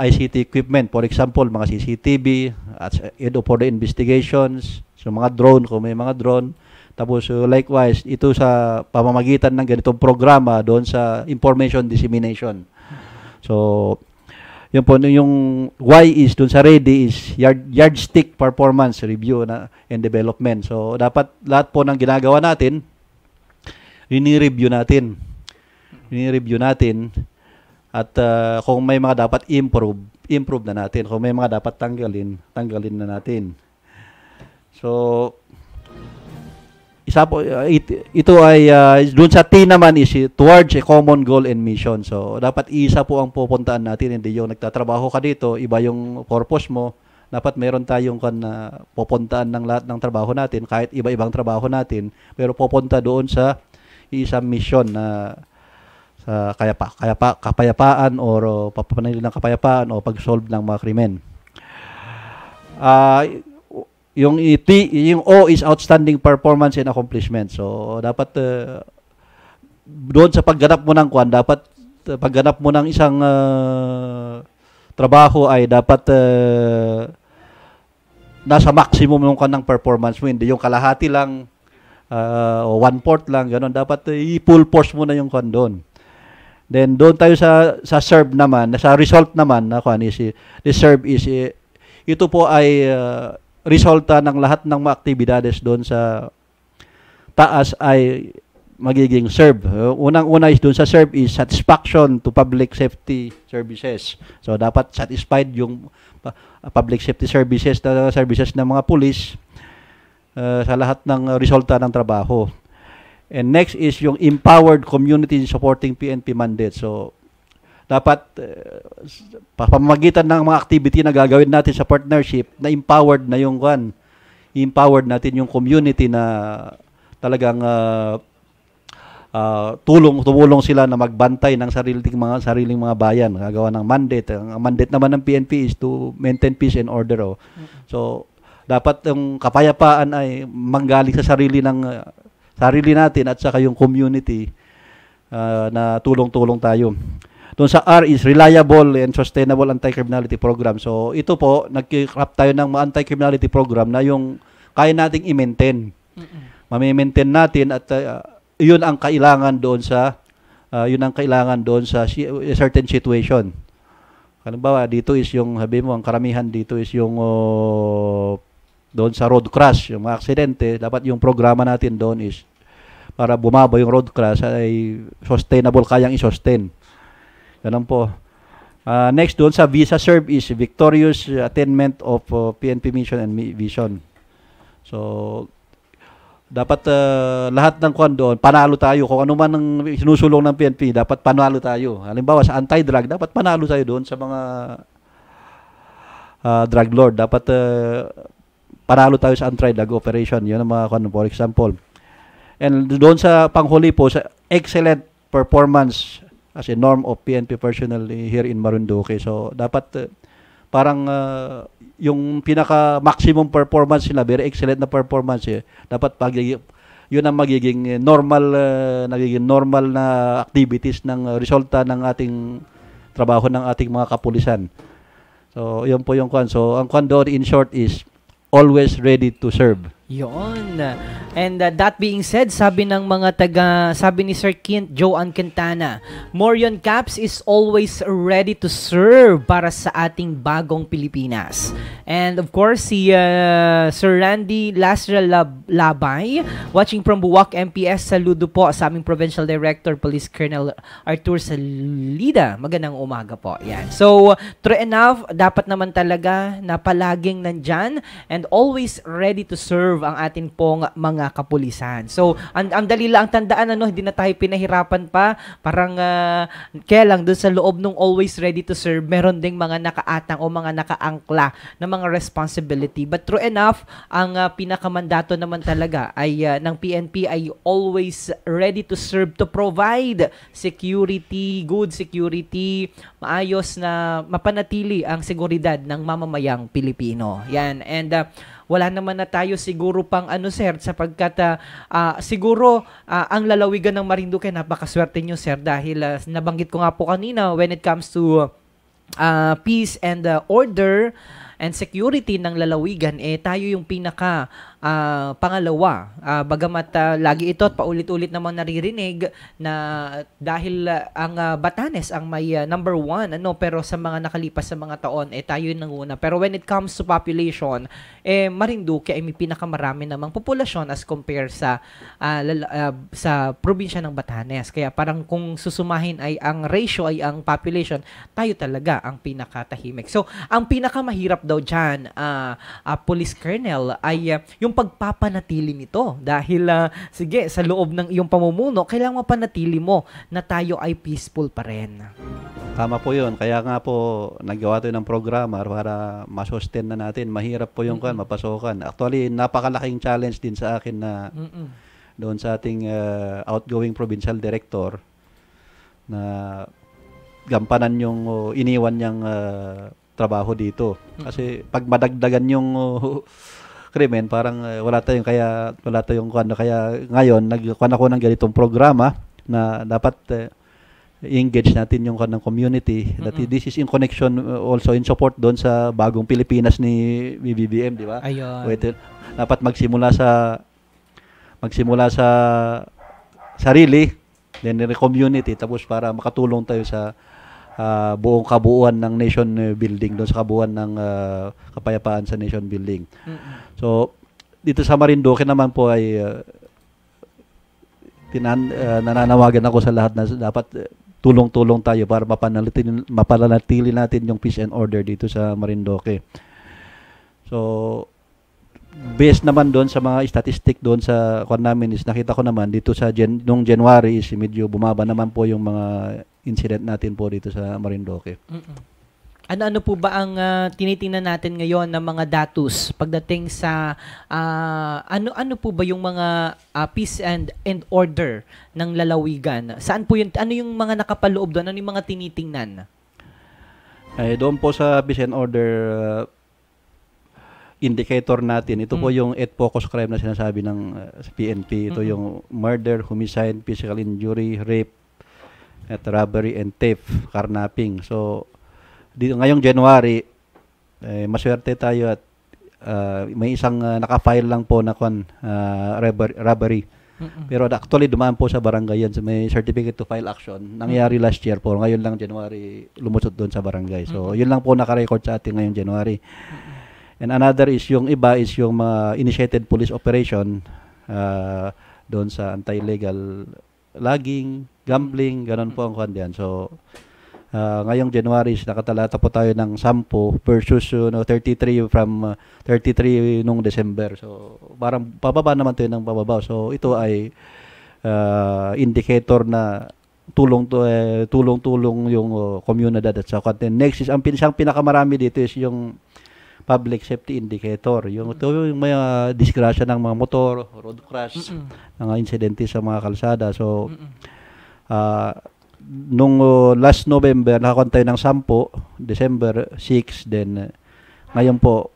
ICT equipment. For example, mga CCTV, at for the investigations, so mga drone, kung may mga drone. Tapos likewise, ito sa pamamagitan ng ganitong programa doon sa information dissemination. So, yun po, yung Y is doon sa ready is yardstick performance review and development. So, dapat lahat po ng ginagawa natin, rini-review natin. Rini-review natin. At kung may mga dapat improve na natin. Kung may mga dapat tanggalin na natin. So, isa po, ito ay doon sa T naman is towards a common goal and mission. So, dapat isa po ang pupuntaan natin. Hindi yung nagtatrabaho ka dito, iba yung purpose mo. Dapat meron tayong pupuntaan ng lahat ng trabaho natin, kahit iba-ibang trabaho natin, pero pupunta doon sa isang mission na sa kapayapaan o papanatili ng kapayapaan o pag-solve ng mga krimen. Yung O is outstanding performance and accomplishment. So, dapat doon sa pagganap mo ng dapat pagganap mo ng isang trabaho ay dapat nasa maximum ng kanang performance mo. Hindi yung kalahati lang o 1/4 lang, gano'n. Dapat i-full force mo na yung doon. Then, doon tayo sa serve naman, sa result naman, the serve is, ito po ay resulta ng lahat ng mga aktibidades doon sa taas ay magiging serve. Unang-una is doon sa serve is satisfaction to public safety services. So, dapat satisfied yung public safety services ng mga pulis sa lahat ng resulta ng trabaho. And next is yung empowered community supporting PNP mandate. So, dapat pamamagitan ng mga activity na gagawin natin sa partnership na empowered na yung empowered natin yung community na talagang tumulong sila na magbantay ng sariling mga bayan, gagawa ng mandate. Ang mandate naman ng PNP is to maintain peace and order. So, dapat yung kapayapaan ay manggaling sa sarili natin at saka yung community na tulong-tulong tayo. Doon sa R is reliable and sustainable anti-criminality program. So, ito po, nag-craft tayo ng anti-criminality program na yung kaya nating i-maintain. Mami-maintain natin at yun ang kailangan doon sa certain situation. Halimbawa, dito is yung, sabi mo, ang karamihan dito is yung doon sa road crash, yung mga aksidente, dapat yung programa natin doon is para bumaba yung road crash ay sustainable, kayang i-sustain. Ganun po. Next doon sa visa serve is victorious attainment of PNP mission and vision. So, dapat lahat ng doon, panalo tayo. Kung ano man ang sinusulong ng PNP, dapat panalo tayo. Halimbawa sa anti-drug, dapat panalo tayo doon sa mga drug lord. Dapat panalo tayo sa anti-drug operation. Yun ang mga for example. And doon sa panghuli po, sa excellent performance as a norm of PNP personnel here in Marinduque. So, dapat parang yung pinaka-maximum performance nila, very excellent na performance, dapat yun ang magiging normal na activities ng resulta ng ating trabaho ng ating mga kapulisan. So, yun po yung kwan. So, ang kwan doon, in short, is always ready to serve. Yon. And that being said, sabi ni Sir Joan Quintana, Morion Caps is always ready to serve para sa ating bagong Pilipinas. And of course, si Sir Randy Lastra Labay, watching from Buwak MPS, saludo po sa aming Provincial Director, Police Colonel Arthur Salida. Magandang umaga po. Yan. So, true enough, dapat naman talaga na palaging nandyan and always ready to serve ang atin pong mga kapulisan. So, ang dali lang tandaan, hindi na tayo pinahirapan pa. Parang, kaya lang, doon sa loob nung always ready to serve, meron ding mga nakaatang o mga nakaangkla na mga responsibility. But true enough, ang pinakamandato naman talaga ay ng PNP ay always ready to serve, to provide security, good security, maayos na mapanatili ang seguridad ng mamamayang Pilipino. Yan. And wala naman na tayo siguro pang sir, sapagkat siguro ang lalawigan ng Marinduque, napakaswerte nyo sir, dahil nabanggit ko nga po kanina, when it comes to peace and order and security ng lalawigan, tayo yung pinaka pangalawa. Bagamat lagi ito at paulit-ulit namang naririnig na dahil ang Batanes ang may number 1, pero sa mga nakalipas sa mga taon, tayo yung nanguna. Pero when it comes to population, Marinduque ay may pinakamarami namang populasyon as compare sa probinsya ng Batanes. Kaya parang kung susumahin ay ang ratio ay ang population, tayo talaga ang pinakatahimik. So, ang pinakamahirap daw dyan, Police Colonel, ay yung pagpapanatili nito. Dahil, sige, sa loob ng iyong pamumuno, kailangan mapanatili mo na tayo ay peaceful pa rin. Tama po yun. Kaya nga po, nagawa tayo ng programa para masustain na natin. Mahirap po yung mapasokan. Actually, napakalaking challenge din sa akin na doon sa ating outgoing provincial director na gampanan yung iniwan niyang trabaho dito. Kasi pag madagdagan yung krimen, parang wala tayong kaya ngayon nagkuhan ako ng ganitong programa na dapat engage natin yung kanang community. That this is in connection also in support doon sa bagong Pilipinas ni BBM, di ba? Ayun. Dapat magsimula sa sarili, then community, tapos para makatulong tayo sa buong kabuuan ng nation building, doon sa kabuuan ng kapayapaan sa nation building. So, dito sa Marinduque naman po ay nananawagan ako sa lahat na dapat tulong-tulong tayo para mapanatili natin yung peace and order dito sa Marinduque. So, based naman doon sa mga statistic doon sa kwan namin is nakita ko naman dito sa nung January is medyo bumaba naman po yung mga incident natin po dito sa Marinduque. Ano po ba ang tinitingnan natin ngayon ng mga datos pagdating sa ano po ba yung mga peace and order ng lalawigan? Saan po yun? Ano yung mga nakapaloob doon? Ano yung mga tinitingnan? Doon po sa peace and order indicator natin, ito po yung 8 focus crime na sinasabi ng PNP. Ito yung murder, homicide, physical injury, rape, at robbery and theft, carnapping. So, ngayong January, maswerte tayo at may isang naka-file lang po na robbery. Pero actually, dumaan po sa barangay yan. So, may certificate to file action. Nangyari last year po. Ngayon lang January, lumusot doon sa barangay. So, yun lang po naka-record sa atin ngayong January. And another is yung iba is yung mga initiated police operation doon sa anti-illegal logging, gambling, ganun po ang kandiyan. So, ngayong January, nakatalata po tayo ng 10 versus 33 from 33 nung December. So, parang pababa naman tayo ng pababa. So, ito ay indicator na tulong-tulong yung komunidad at sa content. Next is, ang isang pinakamarami dito is yung public safety indicator. Ito yung may disgrasya ng mga motor, road crash, mga insidente sa mga kalsada. So, nung last November, nakakuha tayo ng 10, December 6, then ngayon po,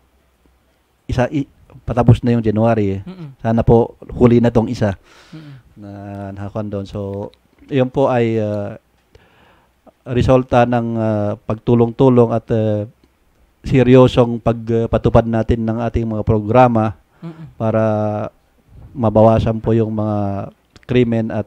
patapos na yung January. Sana po huli na tong isa na nakakuha doon. So, yun po ay resulta ng pagtulong-tulong at seryosong pagpatupad natin ng ating mga programa para mabawasan po yung mga krimen at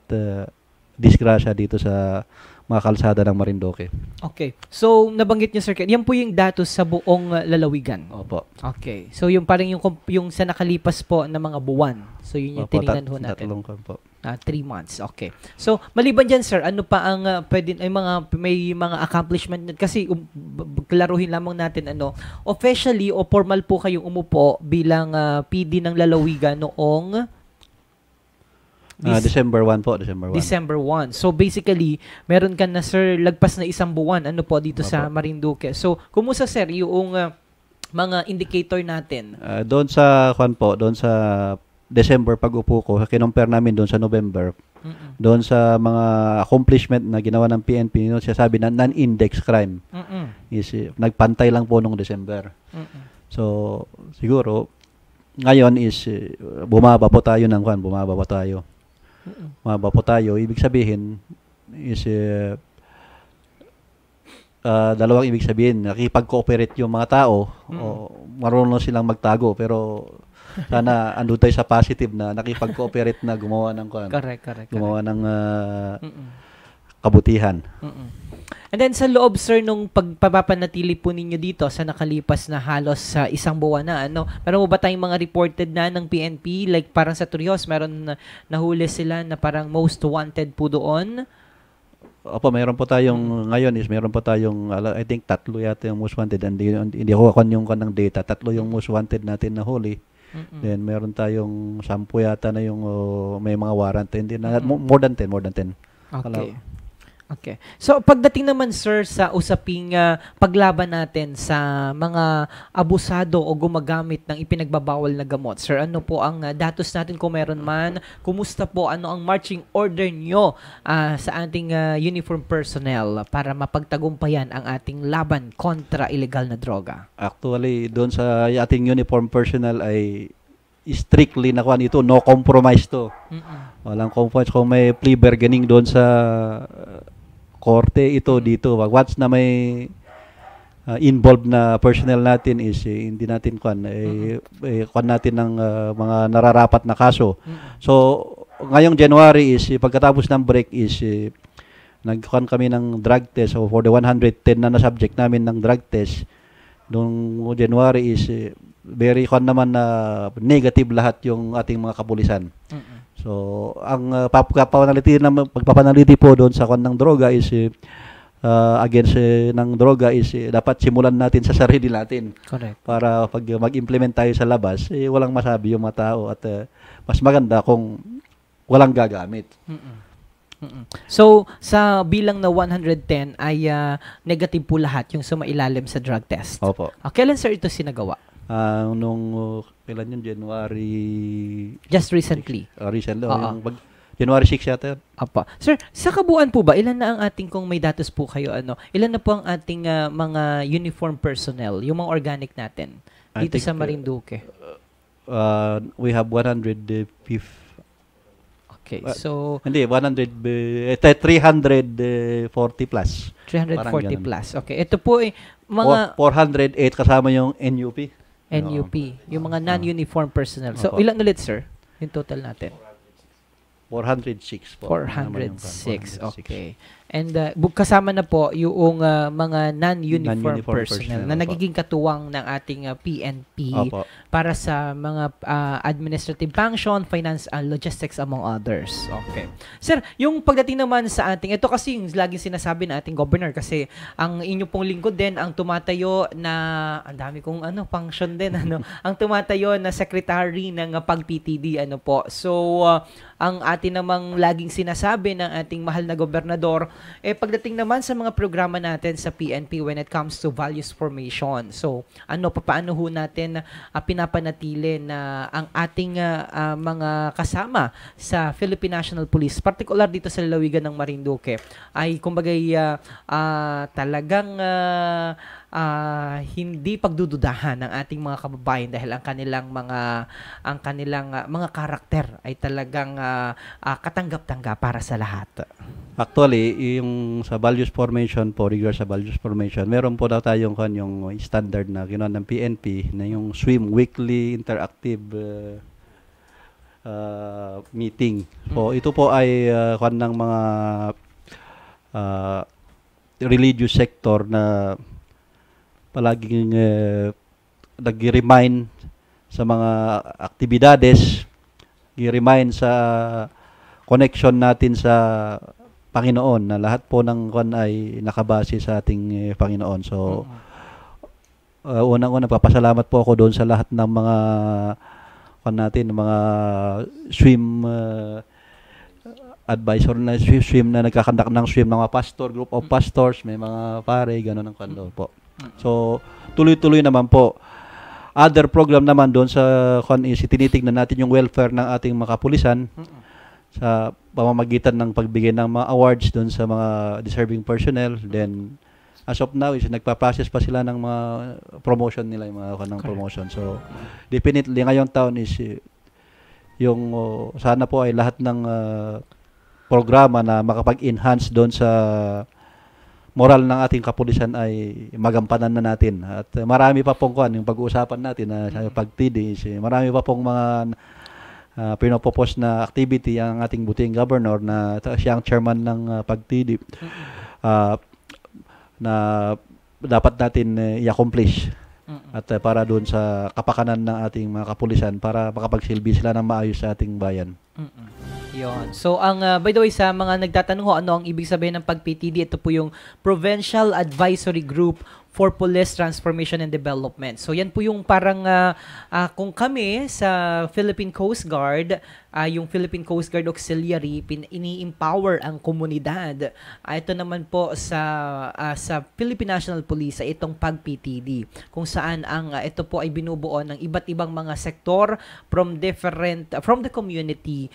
disgrasya dito sa mga kalsada ng Marinduque. Okay. So, nabanggit niyo, Sir Ken, yan po yung datos sa buong lalawigan. Opo. Okay. So, yung parang yung sa nakalipas po na mga buwan. So, yun yung tinignan ho natin. Tatlong kan po. 3 months. Okay. So, maliban dyan, sir, ano pa ang may mga accomplishment kasi klaruhin lamang natin officially o formal po kayong umupo bilang PD ng lalawigan noong December 1 po, December 1. December 1. So basically, meron ka na, sir, lagpas na 1 buwan po dito sa Marinduque. So, kumusta, sir, yung mga indicator natin? Doon sa December pag-upo ko, kinumpare namin doon sa November. Doon sa mga accomplishment na ginawa ng PNP, siya sabi na non-index crime. Is nagpantay lang po nung December. So, siguro ngayon is bumaba po tayo. Bumaba po tayo. Ibig sabihin is dalawang ibig sabihin. Nakipag-cooperate yung mga tao o marunong silang magtago, pero sana andun tayo sa positive na nakipag-cooperate na gumawa ng gumawa ng kabutihan. And then sa loob, sir, nung pagpapanatili po ninyo dito sa nakalipas na halos sa 1 buwan na, meron mo ba tayong mga reported na ng PNP? Like parang sa Trios, meron nahuli sila na parang most wanted po doon? Opo, meron po tayong I think 3 yata yung most wanted. Hindi ko yung kanang data. 3 yung most wanted natin na huli. Then meron tayong 10 yata na yung may mga warrant. Hindi na more than 10. Okay. So pagdating naman, sir, sa usaping paglaban natin sa mga abusado o gumagamit ng ipinagbabawal na gamot, sir, ano po ang datos natin kung meron man? Kumusta po, ano ang marching order nyo sa ating uniform personnel para mapagtagumpayan ang ating laban kontra illegal na droga? Actually, doon sa ating uniform personnel ay strictly na ito, no compromise to. Walang compromise. Kung may plea bargaining doon sa korte, ito dito. Once na may involved na personnel natin is hindi natin natin ng mga nararapat na kaso. So, ngayong January is pagkatapos ng break is nagkuhan kami ng drug test. So, for the 110 na subject namin ng drug test, noong January is very naman na negative lahat yung ating mga kapulisan. So, ang pagpapanaliti po doon sa ng droga is against ng droga is dapat simulan natin sa sarili natin. Correct. Para pag mag-implement tayo sa labas, walang masabi yung mga tao at mas maganda kung walang gagamit. So, sa bilang na 110 ay negative po lahat yung sumailalim sa drug test. Opo. Kailan, sir, ito sinagawa? Kailan yun? January... Just recently? Recently. January 6 yata yun. Apa. Sir, sa kabuuan po ba, ilan na ang ating, kung may datos po kayo, ilan na po ang ating mga uniform personnel, yung mga organic natin, dito sa Marinduque? We have 150. Okay, so... Hindi, 340 plus. 340 plus. Okay, ito po mga... 408 kasama yung NUP. NUP, yung mga non-uniform personnel. So, ilan ulit, sir? Yung total natin? 406 po. 406, okay. And kasama na po yung mga non-uniform personnel na nagiging katuwang ng ating PNP para sa mga administrative function, finance, and logistics among others. Okay. Sir, yung pagdating naman sa ating, ito kasi yung laging sinasabi ng ating governor kasi ang inyo pong lingkod din ang tumatayo na, ang dami kong function din, ang tumatayo na secretary ng pag-PTD, So, ang ating atin namang laging sinasabi ng ating mahal na gobernador, pagdating naman sa mga programa natin sa PNP when it comes to values formation. So, paano ho natin pinapanatili na ang ating mga kasama sa Philippine National Police, particular dito sa lalawigan ng Marinduque, ay kumbagay talagang hindi pagdududahan ng ating mga kababayan dahil ang kanilang mga karakter ay talagang katanggap-tanggap para sa lahat. Actually, yung sa values formation po, regular sa values formation, meron po daw tayong yung standard na ginawa ng PNP na yung SWIM, Weekly Interactive Meeting. So, ito po ay ng mga religious sector na palaging nag-remind sa mga aktibidades, i-remind sa connection natin sa Panginoon na lahat po ng ay nakabase sa ating Panginoon. So, unang-una, papasalamat po ako doon sa lahat ng mga mga swim advisor na swim na nagkakandak ng swim ng mga pastor, group of pastors, may mga pare, gano'n ang kando po. So, tuloy-tuloy naman po. Other program naman doon sa tinitignan natin yung welfare ng ating mga kapulisan sa pamamagitan ng pagbigay ng mga awards doon sa mga deserving personnel. Then, as of now, nagpa-process pa sila ng mga promotion nila, yung mga kanang promotion. So, definitely, ngayong taon is yung sana po ay lahat ng programa na makapag-enhance doon sa moral ng ating kapulisan ay magampanan na natin. At marami pa pong yung pag-uusapan natin na pag-TD, marami pa pong mga pinopopos na activity ang ating buting governor na siya ang chairman ng pag-TD na dapat natin i-accomplish at para doon sa kapakanan ng ating mga kapulisan para makapagsilbi sila ng maayos sa ating bayan. Yon. So, by the way, sa mga nagtatanong ano ang ibig sabihin ng pag-PTD, ito po yung Provincial Advisory Group for Police Transformation and Development. So, yan po yung parang kung kami sa Philippine Coast Guard, yung Philippine Coast Guard Auxiliary, ini-empower ang komunidad. Ito naman po sa Philippine National Police, itong pag-PTD, kung saan ito po ay binubuo ng iba't ibang mga sektor from the community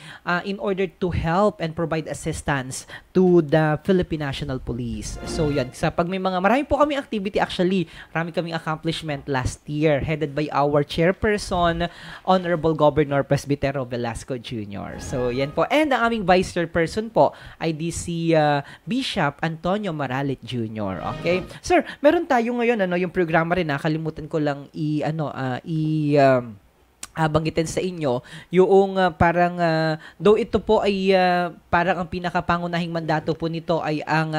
in order to help and provide assistance to the Philippine National Police. So, yan. Marami po kami activity. Actually, marami kaming accomplishment last year headed by our chairperson, Honorable Governor Presbitero Velasco Jr. So, yan po. And ang aming vice chairperson po ay si Bishop Antonio Maralit Jr. Okay? Sir, meron tayo ngayon yung programa rin, nakalimutan ko lang banggitin sa inyo yung parang though ito po ay parang ang pinakapangunahing mandato po nito ay ang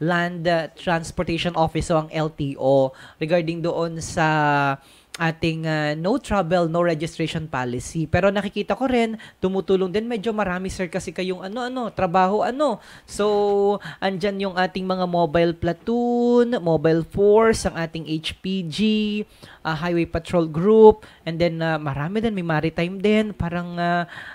Land Transportation Office o ang LTO regarding doon sa ating no travel, no registration policy. Pero nakikita ko rin, tumutulong din. Medyo marami, sir, kasi kayong trabaho, So, andyan yung ating mga mobile platoon, mobile force, ang ating HPG, highway patrol group, and then marami din, may maritime din. Parang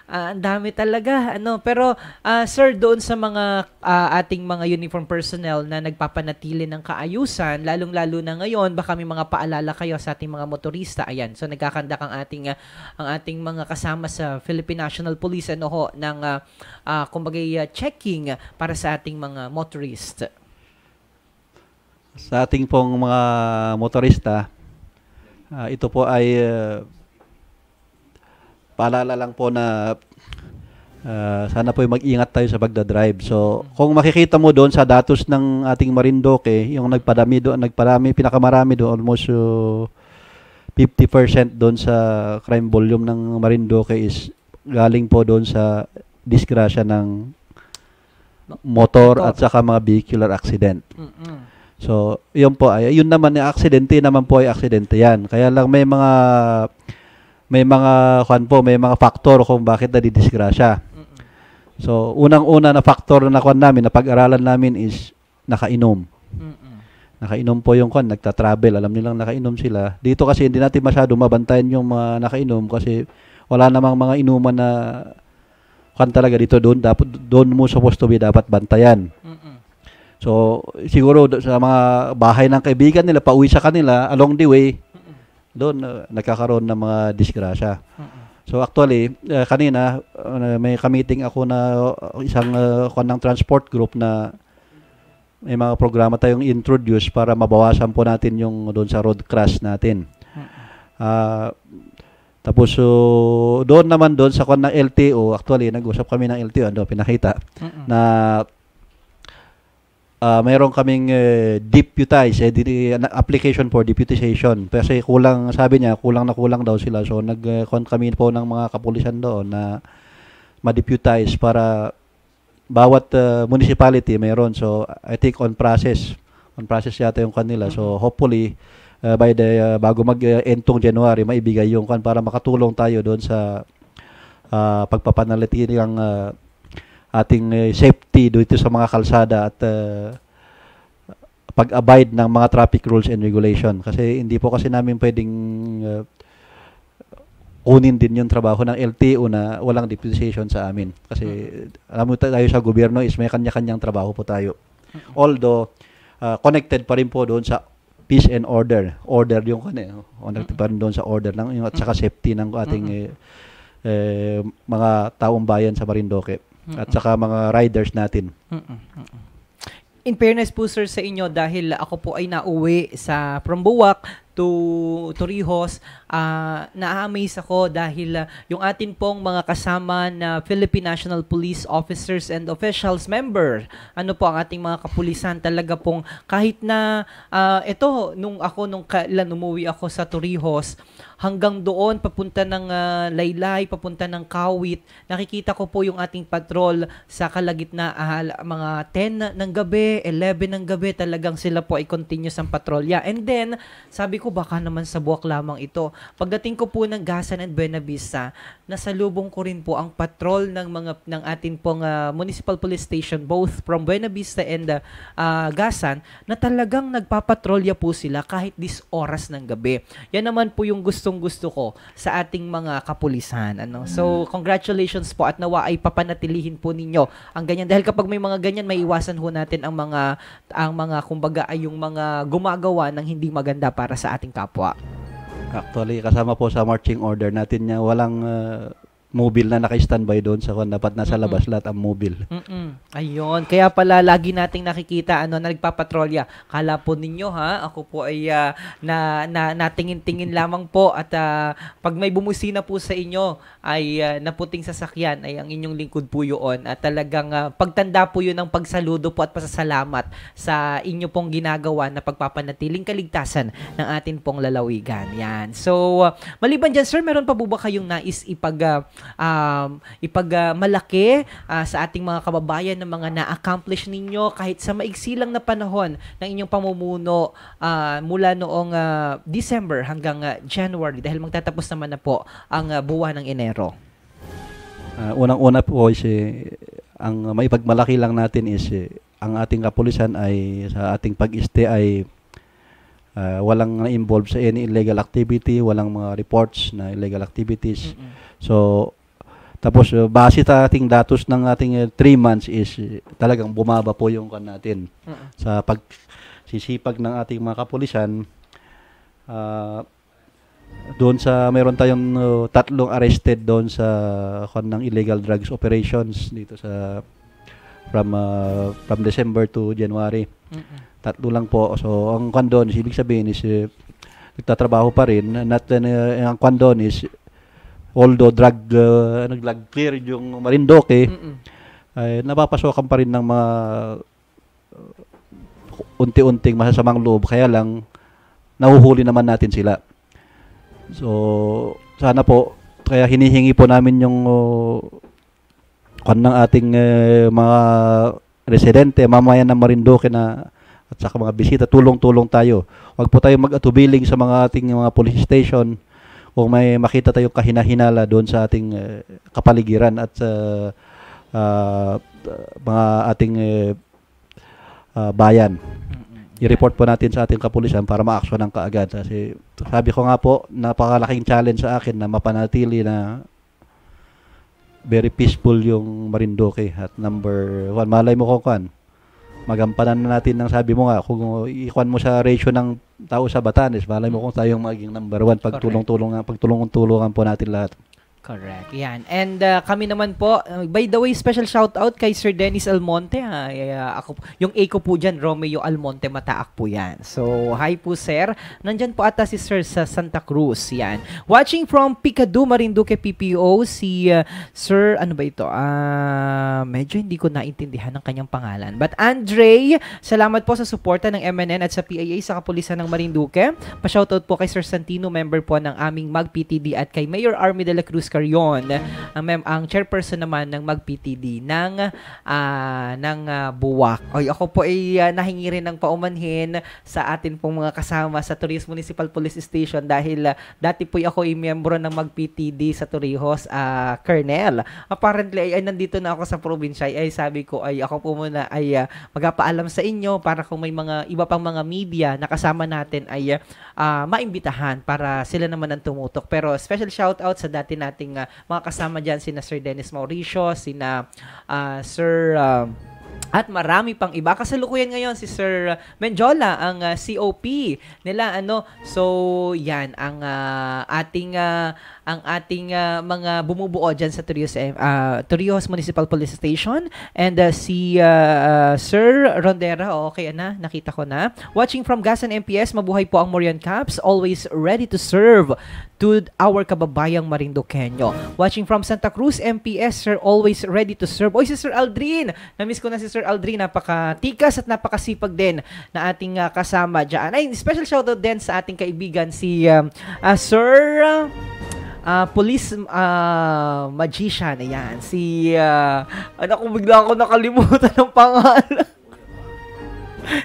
ang dami talaga. Pero, sir, doon sa mga ating mga uniform personnel na nagpapanatili ng kaayusan, lalong-lalo na ngayon, baka may mga paalala kayo sa ating mga motorista. Ayan. So, nagkakandak ang ating mga kasama sa Philippine National Police ng checking para sa ating mga motorist. Sa ating pong mga motorista, ito po ay paalala lang po na sana po mag-ingat tayo sa pagdadrive. So, kung makikita mo doon sa datos ng ating Marinduque, yung pinakamarami doon, almost 50% doon sa crime volume ng Marinduque is galing po doon sa disgrasya ng motor at saka mga vehicular accident. So, yun po ay yun naman yung aksidente naman po ay aksidente yan. Kaya lang may mga factor kung bakit nadidisgrasya. So, unang-una na factor na pag-aralan namin is nakainom. Nakainom po yung nagta-travel, alam nilang nakainom sila. Dito kasi hindi natin masyado mabantayan yung mga nakainom kasi wala namang mga inuman na kan talaga dito doon dapat doon mo supposed to be dapat bantayan. So siguro sa mga bahay ng kaibigan nila pauwi sa kanila along the way doon nagkakaroon ng mga disgrasya. So actually kanina may ka-meeting ako na isang ng transport group na may mga programa tayong introduce para mabawasan po natin yung doon sa road crash natin. Tapos doon naman doon sa ng LTO, actually nag-usap kami ng LTO, ano pinakita na mayroon kaming deputize application for deputization kasi kulang, sabi niya kulang daw sila, so kami po ng mga kapulisan doon na ma-deputize para bawat municipality mayroon. So I think on process yata yung kanila. So hopefully by the bago mag-entong January maibigay yung para makatulong tayo doon sa pagpapanatili ng ating safety dito sa mga kalsada at pag-abide ng mga traffic rules and regulation. Kasi hindi po kasi namin pwedeng kunin din yung trabaho ng LTO na walang deputization sa amin. Kasi alam mo tayo sa gobyerno is may kanya-kanyang trabaho po tayo. Although connected pa rin po doon sa peace and order. Order yung connected pa rin doon sa order ng at saka safety ng ating mga taong bayan sa Marindoque at saka mga riders natin. In fairness po sir sa inyo, dahil ako po ay nauwi from Buwak to Torrijos, na-amaze ako dahil yung atin pong mga kasama na Philippine National Police officers and officials member, ang ating mga kapulisan talaga pong kahit na nung umuwi ako sa Torrijos, hanggang doon papunta ng Laylay, papunta ng Kawit, nakikita ko po yung ating patrol sa kalagitnaan, mga 10 ng gabi, 11 ng gabi, talagang sila po ay continuous ang patrolya. And then, sabi ko baka naman sa Buwak lamang ito. Pagdating ko po ng Gasan and Buena Vista, nasalubong ko rin po ang patrol ng atin pong municipal police station, both from Buena Vista and Gasan, na talagang nagpapatrolya po sila kahit 10 oras ng gabi. Yan naman po yung gustong-gusto ko sa ating mga kapulisan. So, congratulations po at nawa ay papanatilihin po ninyo ang ganyan. Dahil kapag may mga ganyan, may iwasan ho natin ang mga kumbaga ay yung mga gumagawa ng hindi maganda para sa ating kapwa. Actually, kasama po sa marching order natin niya, walang mobile na naka-standby doon sa dapat nasa labas lahat ang mobile. Ayun, kaya pala lagi nating nakikita na nagpapatrolya. Kala po ninyo ako po ay natingin-tingin lamang po at pag may bumusina po sa inyo ay naputing sasakyan ay ang inyong lingkod po yun at talagang pagtanda po yun ng pagsaludo po at pasasalamat sa inyo pong ginagawa na pagpapanatiling kaligtasan ng atin pong lalawigan. Yan. So, maliban dyan sir, meron pa po ba kayong nais ipagmalaki sa ating mga kababayan ng mga na-accomplish ninyo kahit sa maigsi lang na panahon ng inyong pamumuno mula noong December hanggang January dahil magtatapos naman na po ang buwan ng Enero? Unang-una po is ang maipagmalaki lang natin is ang ating kapulisan ay sa ating pag-stay ay walang na-involve sa any illegal activity, walang mga reports na illegal activities. So, tapos base sa ating datos ng ating 3 months is talagang bumaba po yung natin sa pagsisipag ng ating mga kapulisan. Doon sa meron tayong 3 arrested doon sa ng illegal drugs operations dito sa from December to January. 3 lang po. So ang doon ibig sabihin is nagtatrabaho pa rin. Ang doon is although drug clear yung Marindoque, ay napapasokan pa rin ng mga unti-unting masasamang loob, kaya lang nahuhuli naman natin sila. So sana po, kaya hinihingi po namin yung ng ating mga residente, mamayan ng Marindoque na at saka mga bisita, tulong-tulong tayo. Huwag po tayo mag-atubiling sa mga ating mga police station kung may makita tayong kahina-hinala doon sa ating kapaligiran at mga ating bayan. I-report po natin sa ating kapulisan para ma-action ng kaagad. Kasi sabi ko nga po, napakalaking challenge sa akin na mapanatili na very peaceful yung Marinduque. At number one, malay mo ko kan, magampanan na natin ng sabi mo nga, kung ikuan mo sa ratio ng tao sa Batanes, malay mo kung tayong maging number one, pagtulong-tulungan po natin lahat. Correct. Yan. And kami naman po, by the way, special shout out kay Sir Dennis Almonte. Ako, yung A ko po dyan, Romeo Almonte Mataak po yan. So, hi po sir. Nandyan po ata si sir sa Santa Cruz. Yan. Watching from Picado, Marinduque PPO, si Sir, ano ba ito? Medyo hindi ko naintindihan ang kanyang pangalan. But Andre, salamat po sa suporta ng MNN at sa PIA sa Kapulisan ng Marinduque. Pa-shoutout po kay Sir Santino, member po ng aming MAG-PTD at kay Mayor Army de la Cruz Carrion, ang chairperson naman ng MAG-PTD ng Buwak. Ako po ay nahingi rin ng paumanhin sa atin pong mga kasama sa Torrijos Municipal Police Station dahil dati po ako ay miyembro ng MAG-PTD sa Torrijos, Colonel. Apparently ay nandito na ako sa probinsya, ay sabi ko ay ako po muna ay magpapaalam sa inyo para kung may mga iba pang mga media na kasama natin ay maimbitahan para sila naman ang tumutok. Pero special shout out sa dati nating mga kasama dyan, sina Sir Dennis Mauricio, sina Sir at marami pang iba. Kasalukuyan ngayon si Sir Menjola, ang COP nila. So yan ang ating mga bumubuo dyan sa Torrijos Municipal Police Station. And si Sir Rondera, okay na, nakita ko na. Watching from Gasan MPS, mabuhay po ang Morian Caps, always ready to serve to our kababayang Marinduqueño. Watching from Santa Cruz MPS, Sir, always ready to serve. Oy, si Sir Aldrin, namiss ko na si Sir Aldrin, napakatikas at napakasipag din na ating kasama dyan. Ay, special shoutout din sa ating kaibigan si Sir police magician, ayan, si bigla ako nakalimutan ng pangalan.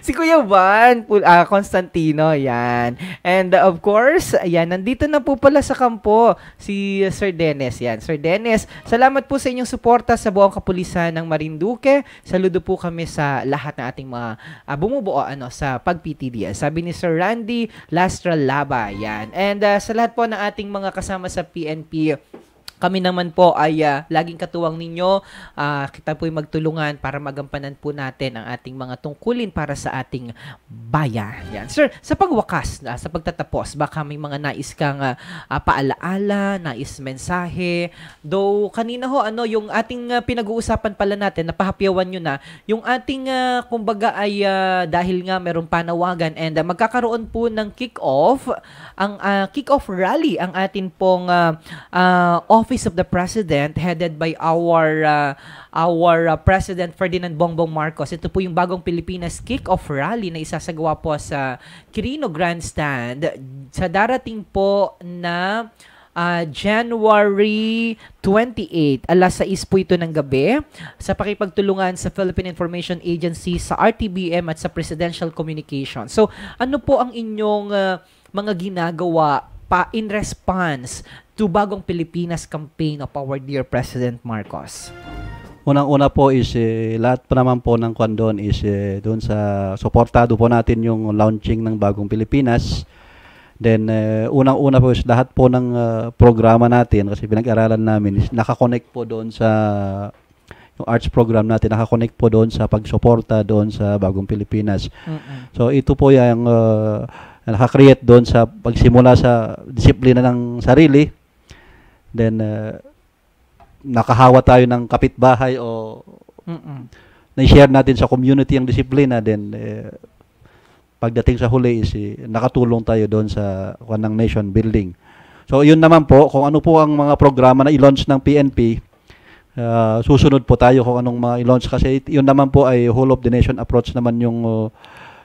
Si Kuya Van Constantino, yan. And of course, ayan, nandito na po pala sa kampo si Sir Dennis. Yan, Sir Dennis, salamat po sa inyong suporta sa buong kapulisan ng Marinduque. Saludo po kami sa lahat ng ating mga bumubuo sa pag-PTD. Sabi ni Sir Randy Lastra Laba, yan. And sa lahat po ng ating mga kasama sa PNP, kami naman po ay laging katuwang ninyo. Kita po ay magtulungan para magampanan po natin ang ating mga tungkulin para sa ating bayan. Yan. Sir, sa pagwakas, sa pagtatapos, baka may mga nais kang paalaala, nais mensahe. Though kanina ho, yung ating pinag-uusapan pala natin, napahapyawan nyo na, yung ating kumbaga ay dahil nga merong panawagan and magkakaroon po ng kick-off, ang kick-off rally, ang atin pong Office of the President headed by our President Ferdinand Bongbong Marcos. Ito po yung bagong Pilipinas kick-off rally na isasagawa po sa Quirino Grandstand sa darating po na January 28, alas 6 po ito ng gabi, sa pakipagtulungan sa Philippine Information Agency, sa RTBM at sa Presidential Communication. So, ano po ang inyong mga ginagawa in response to bagong Pilipinas campaign of our dear President Marcos? Unang-una po is lahat po naman po ng kwan is doon sa suportado po natin yung launching ng bagong Pilipinas. Then unang-una po is lahat po ng programa natin, kasi pinag-aralan namin, is nakakonect po doon sa yung arts program natin, nakakonect po doon sa pagsuporta doon sa bagong Pilipinas. So ito po yung nakakreate doon sa pagsimula sa disiplina ng sarili. Then nakahawa tayo ng kapitbahay o na-share natin sa community ang disiplina. Then pagdating sa huli is nakatulong tayo doon sa ng nation building. So yun naman po, kung ano po ang mga programa na i-launch ng PNP, susunod po tayo kung anong mga i-launch, kasi yun naman po ay whole of the nation approach naman yung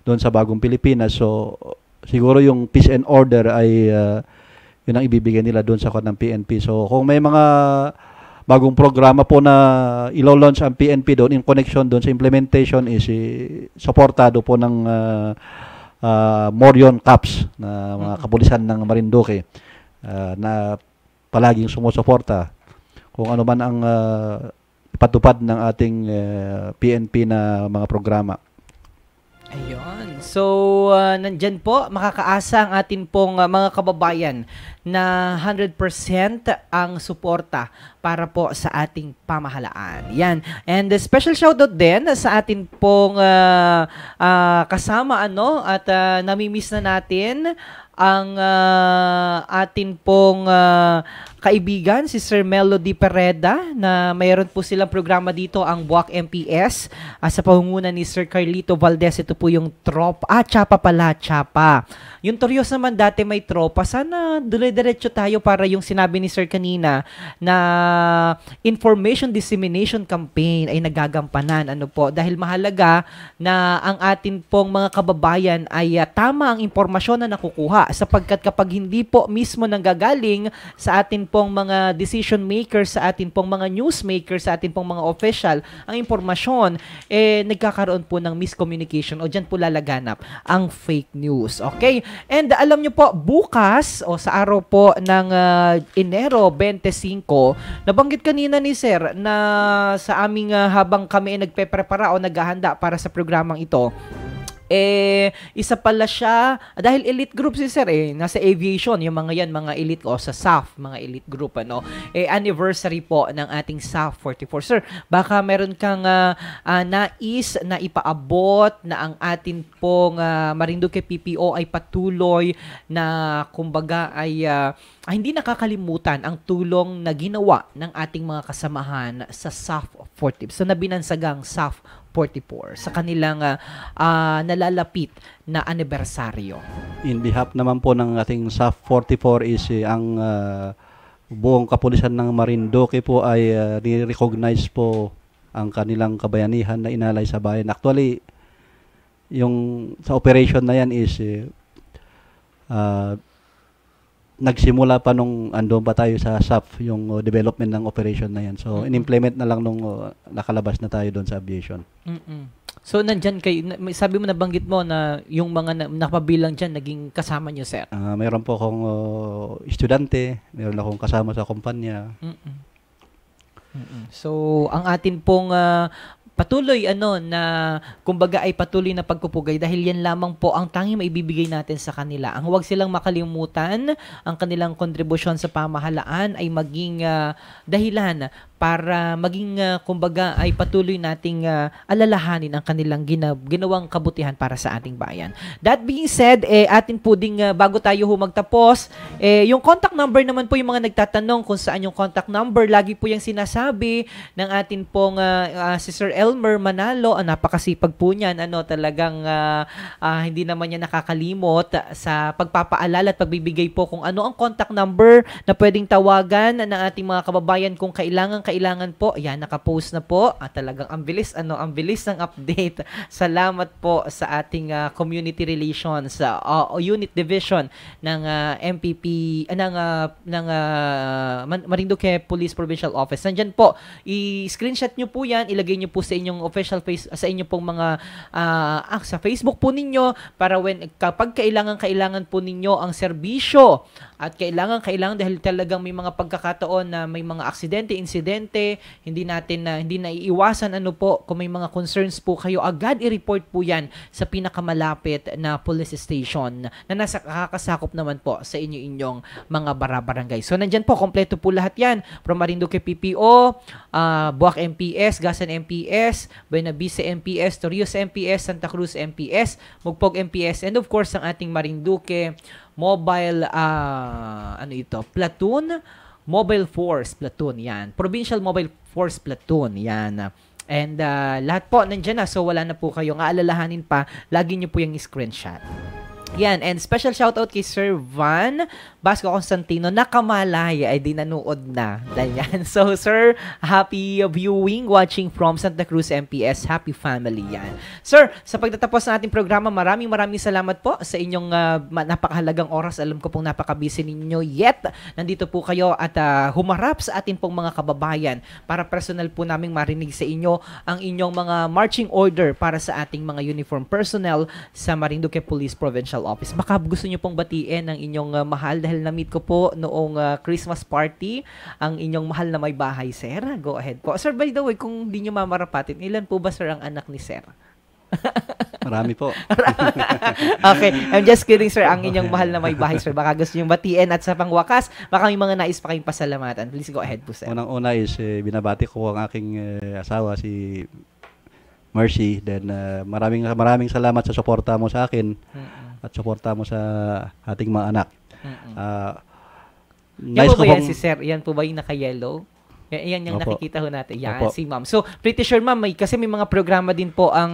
doon sa bagong Pilipinas. So siguro yung peace and order ay yun ang ibibigay nila doon sa ng PNP. So kung may mga bagong programa po na ilo-launch ang PNP doon in connection doon sa implementation, is suportado po ng Morion Caps na mga kapulisan ng Marinduque na palaging sumusuporta kung ano man ang ipatupad ng ating PNP na mga programa. Ayun. So, nandyan po, makakaasa ang atin pong mga kababayan na 100% ang suporta para po sa ating pamahalaan. Yan. And special shoutout din sa atin pong kasama at namimiss na natin ang atin pong kaibigan, si Sir Melody Pereda, na mayroon po silang programa dito, ang Buwak MPS, sa pangunguna ni Sir Carlito Valdez. Ito po yung tropa. Chapa pala, Chapa. Yung Torios naman dati may tropa. Sana dire-diretso tayo para yung sinabi ni Sir kanina na information dissemination campaign ay nagagampanan. Ano po? Dahil mahalaga na ang atin pong mga kababayan ay tama ang impormasyon na nakukuha, sapagkat kapag hindi po mismo nanggagaling sa atin pong mga decision makers, sa atin pong mga news makers, sa atin pong mga official, ang impormasyon, nagkakaroon po ng miscommunication o dyan po lalaganap ang fake news. Okay? And alam nyo po, bukas o sa araw po ng Enero 25, nabanggit kanina ni Sir na sa aming habang kami nagpe-prepara o naghahanda para sa programang ito, isa pala siya, dahil elite group si Sir nasa aviation, yung mga yan, mga elite o sa SAF, mga elite group, anniversary po ng ating SAF 44. Sir, baka meron kang nais na ipaabot na ang atin pong Marinduque PPO ay patuloy na kumbaga ay hindi nakakalimutan ang tulong na ginawa ng ating mga kasamahan sa SAF 40, sa nabinansagang SAF 44 sa kanilang nalalapit na anibersaryo. In behalf naman po ng ating SAF 44 is ang buong kapulisan ng Marinduque po ay ni-recognize po ang kanilang kabayanihan na inalay sa bayan. Actually, yung sa operation na yan is nagsimula pa nung andun pa tayo sa SAF, yung development ng operation na yan. So, in-implement na lang nung nakalabas na tayo doon sa aviation. So, nandyan kayo, sabi mo, nabanggit mo na yung mga napabilang dyan, naging kasama nyo, Sir? Mayroon po akong estudyante, mayroon akong kasama sa kumpanya. So, ang atin pong patuloy na kumbaga ay patuloy na pagpupugay, dahil yan lamang po ang tanging maibibigay natin sa kanila. Ang huwag silang makalimutan, ang kanilang kontribusyon sa pamahalaan ay maging dahilan para maging kumbaga ay patuloy nating alalahanin ang kanilang ginawang kabutihan para sa ating bayan. That being said, atin po ding bago tayo magtapos, yung contact number naman po, yung mga nagtatanong kung saan yung contact number, lagi po yung sinasabi ng atin pong si Sir Elmer Manalo. Napakasipag po niyan, talagang hindi naman niya nakakalimot sa pagpapaalala at pagbibigay po kung ano ang contact number na pwedeng tawagan ng ating mga kababayan kung kailangan po. Ayan, nakapost na po. Talagang ang bilis ng update. Salamat po sa ating community relations unit division ng MPP ng Marinduque Police Provincial Office. Nandyan po. I-screenshot nyo po yan, ilagay nyo po sa inyong official sa inyo pong mga sa Facebook po ninyo, para kapag kailangan po ninyo ang serbisyo at kailangan dahil talagang may mga pagkakataon na may mga aksidente, insidente, hindi na iiwasan po, kung may mga concerns po kayo, agad i-report po yan sa pinakamalapit na police station na nasa kakasakop naman po sa inyong mga barangay. So nandyan po, kompleto po lahat yan, from Marinduque PPO, Buwak MPS, Gasan MPS, Buenavista MPS, Torios MPS, Santa Cruz MPS, Mugpog MPS, and of course ang ating Marinduque Mobile Platoon, Mobile Force Platoon, yan. Provincial Mobile Force Platoon, yan. And lahat po nandyan na, so wala na po kayo aalalahanin pa, lagi nyo po yung screenshot. Yan, and special shoutout kay Sir Van Basco Constantino, nakamalay ay di nanood na. Yan. So, Sir, happy viewing, watching from Santa Cruz MPS. Happy family yan. Sir, sa pagtatapos ng ating programa, maraming salamat po sa inyong napakahalagang oras. Alam ko pong napaka-busy ninyo, yet nandito po kayo at humarap sa atin pong mga kababayan para personal po naming marinig sa inyo ang inyong mga marching order para sa ating mga uniform personnel sa Marinduque Police Provincial Office. Baka gusto nyo pong batiin ang inyong mahal, dahil na-meet ko po noong Christmas party ang inyong mahal na may bahay, Sir. Go ahead po. Sir, by the way, kung di nyo mamarapatin, ilan po ba, Sir, ang anak ni Sir? Marami po. Okay, I'm just kidding, sir. Ang inyong mahal na may bahay, sir. Baka gusto niyong batiin at sa pangwakas, baka may mga nais pa kayong pasalamatan. Please go ahead po, sir. Unang-una is binabati ko ang aking asawa, si Mercy. Then maraming salamat sa suporta mo sa akin at suporta mo sa ating mga anak. Yan po ba yan si sir? Yan po ba yung naka-yellow? Yan yung nakikita ho natin. Yan, si ma'am. So, pretty sure ma'am, kasi may mga programa din po ang,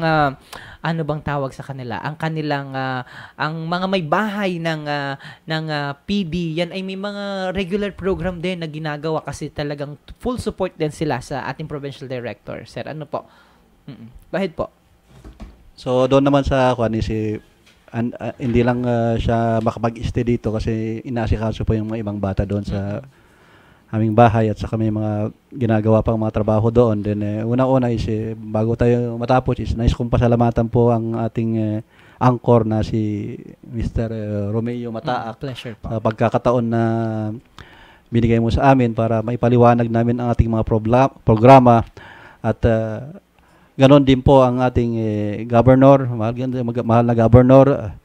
ano bang tawag sa kanila? Ang kanilang, ang mga may bahay ng PD, yan ay may mga regular program din na ginagawa kasi talagang full support din sila sa ating provincial director. Sir, ano po? Go ahead po. So, doon naman sa hindi lang siya makapag-stay dito kasi inaasikaso po yung mga ibang bata doon sa aming bahay at saka may mga ginagawa pang mga trabaho doon. Then una-una is bago tayo matapos is nais kong pasalamatan po ang ating anchor na si Mr. Romeo Mataak. Pleasure po. Pagkakataon na binigay mo sa amin para maipaliwanag namin ang ating mga programa at ganon din po ang ating governor, mahal na governor,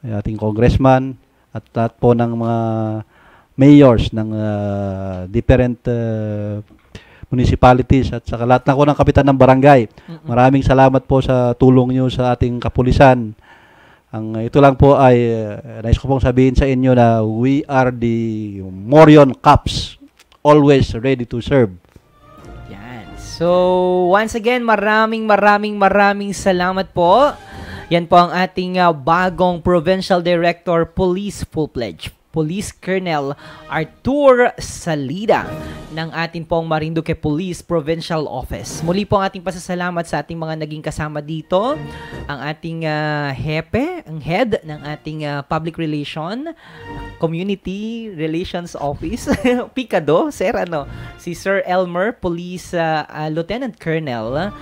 ating congressman at lahat po ng mga mayors ng different municipalities at saka lahat na ko ng kapitan ng barangay. Maraming salamat po sa tulong nyo sa ating kapulisan. Ito lang po ay nais ko pong sabihin sa inyo na we are the Morion Cops, always ready to serve. Yan. So, once again, maraming salamat po. Yan po ang ating bagong Provincial Director, Police Full Pledge, Police Colonel Arthur Salida ng ating pong Marinduque Police Provincial Office. Muli po ang ating pasasalamat sa ating mga naging kasama dito, ang ating hepe, ang head ng ating Public Relation, Community Relations Office, Picado, sir, si Sir Elmer, Police Lieutenant Colonel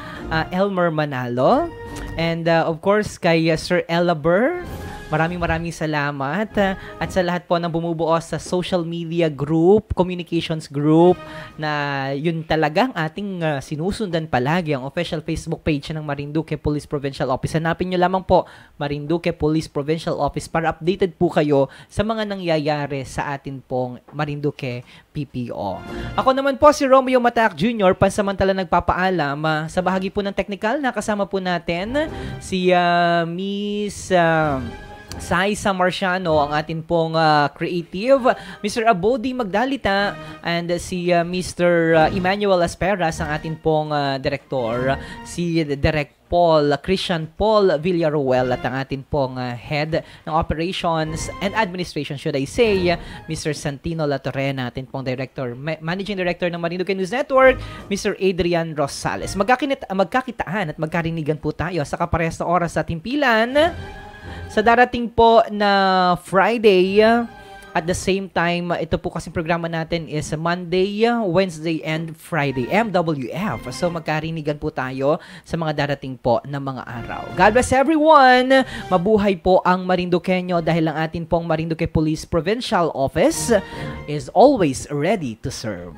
Elmer Manalo, and of course kay Sir Elaber. Maraming salamat at sa lahat po ng bumubuo sa social media group, communications group na yun talagang ating sinusundan palagi ang official Facebook page ng Marinduque Police Provincial Office. Hanapin nyo lamang po Marinduque Police Provincial Office para updated po kayo sa mga nangyayari sa atin pong Marinduque PPO. Ako naman po si Romeo Mataak Jr., pansamantala nagpapaalam. Sa bahagi po ng technical, nakasama po natin si Miss Saisa Marciano, ang atin pong creative, Mr. Abodi Magdalita, and si Mr. Emmanuel Asperas, ang atin pong director, si Direct Christian Paul Villaruel, at ang atin pong head ng operations and administration, should I say, Mr. Santino Latorena, atin pong director, managing director ng Marinduque News Network, Mr. Adrian Rosales. Magkakitaan at magkarinigan po tayo sa kaparehas na oras sa timpilan sa darating po na Friday. At the same time, ito po kasing programa natin is Monday, Wednesday, and Friday, MWF. So magkarinigan po tayo sa mga darating po na mga araw. God bless everyone! Mabuhay po ang Marinduqueño dahil ang atin pong Marinduque Police Provincial Office is always ready to serve.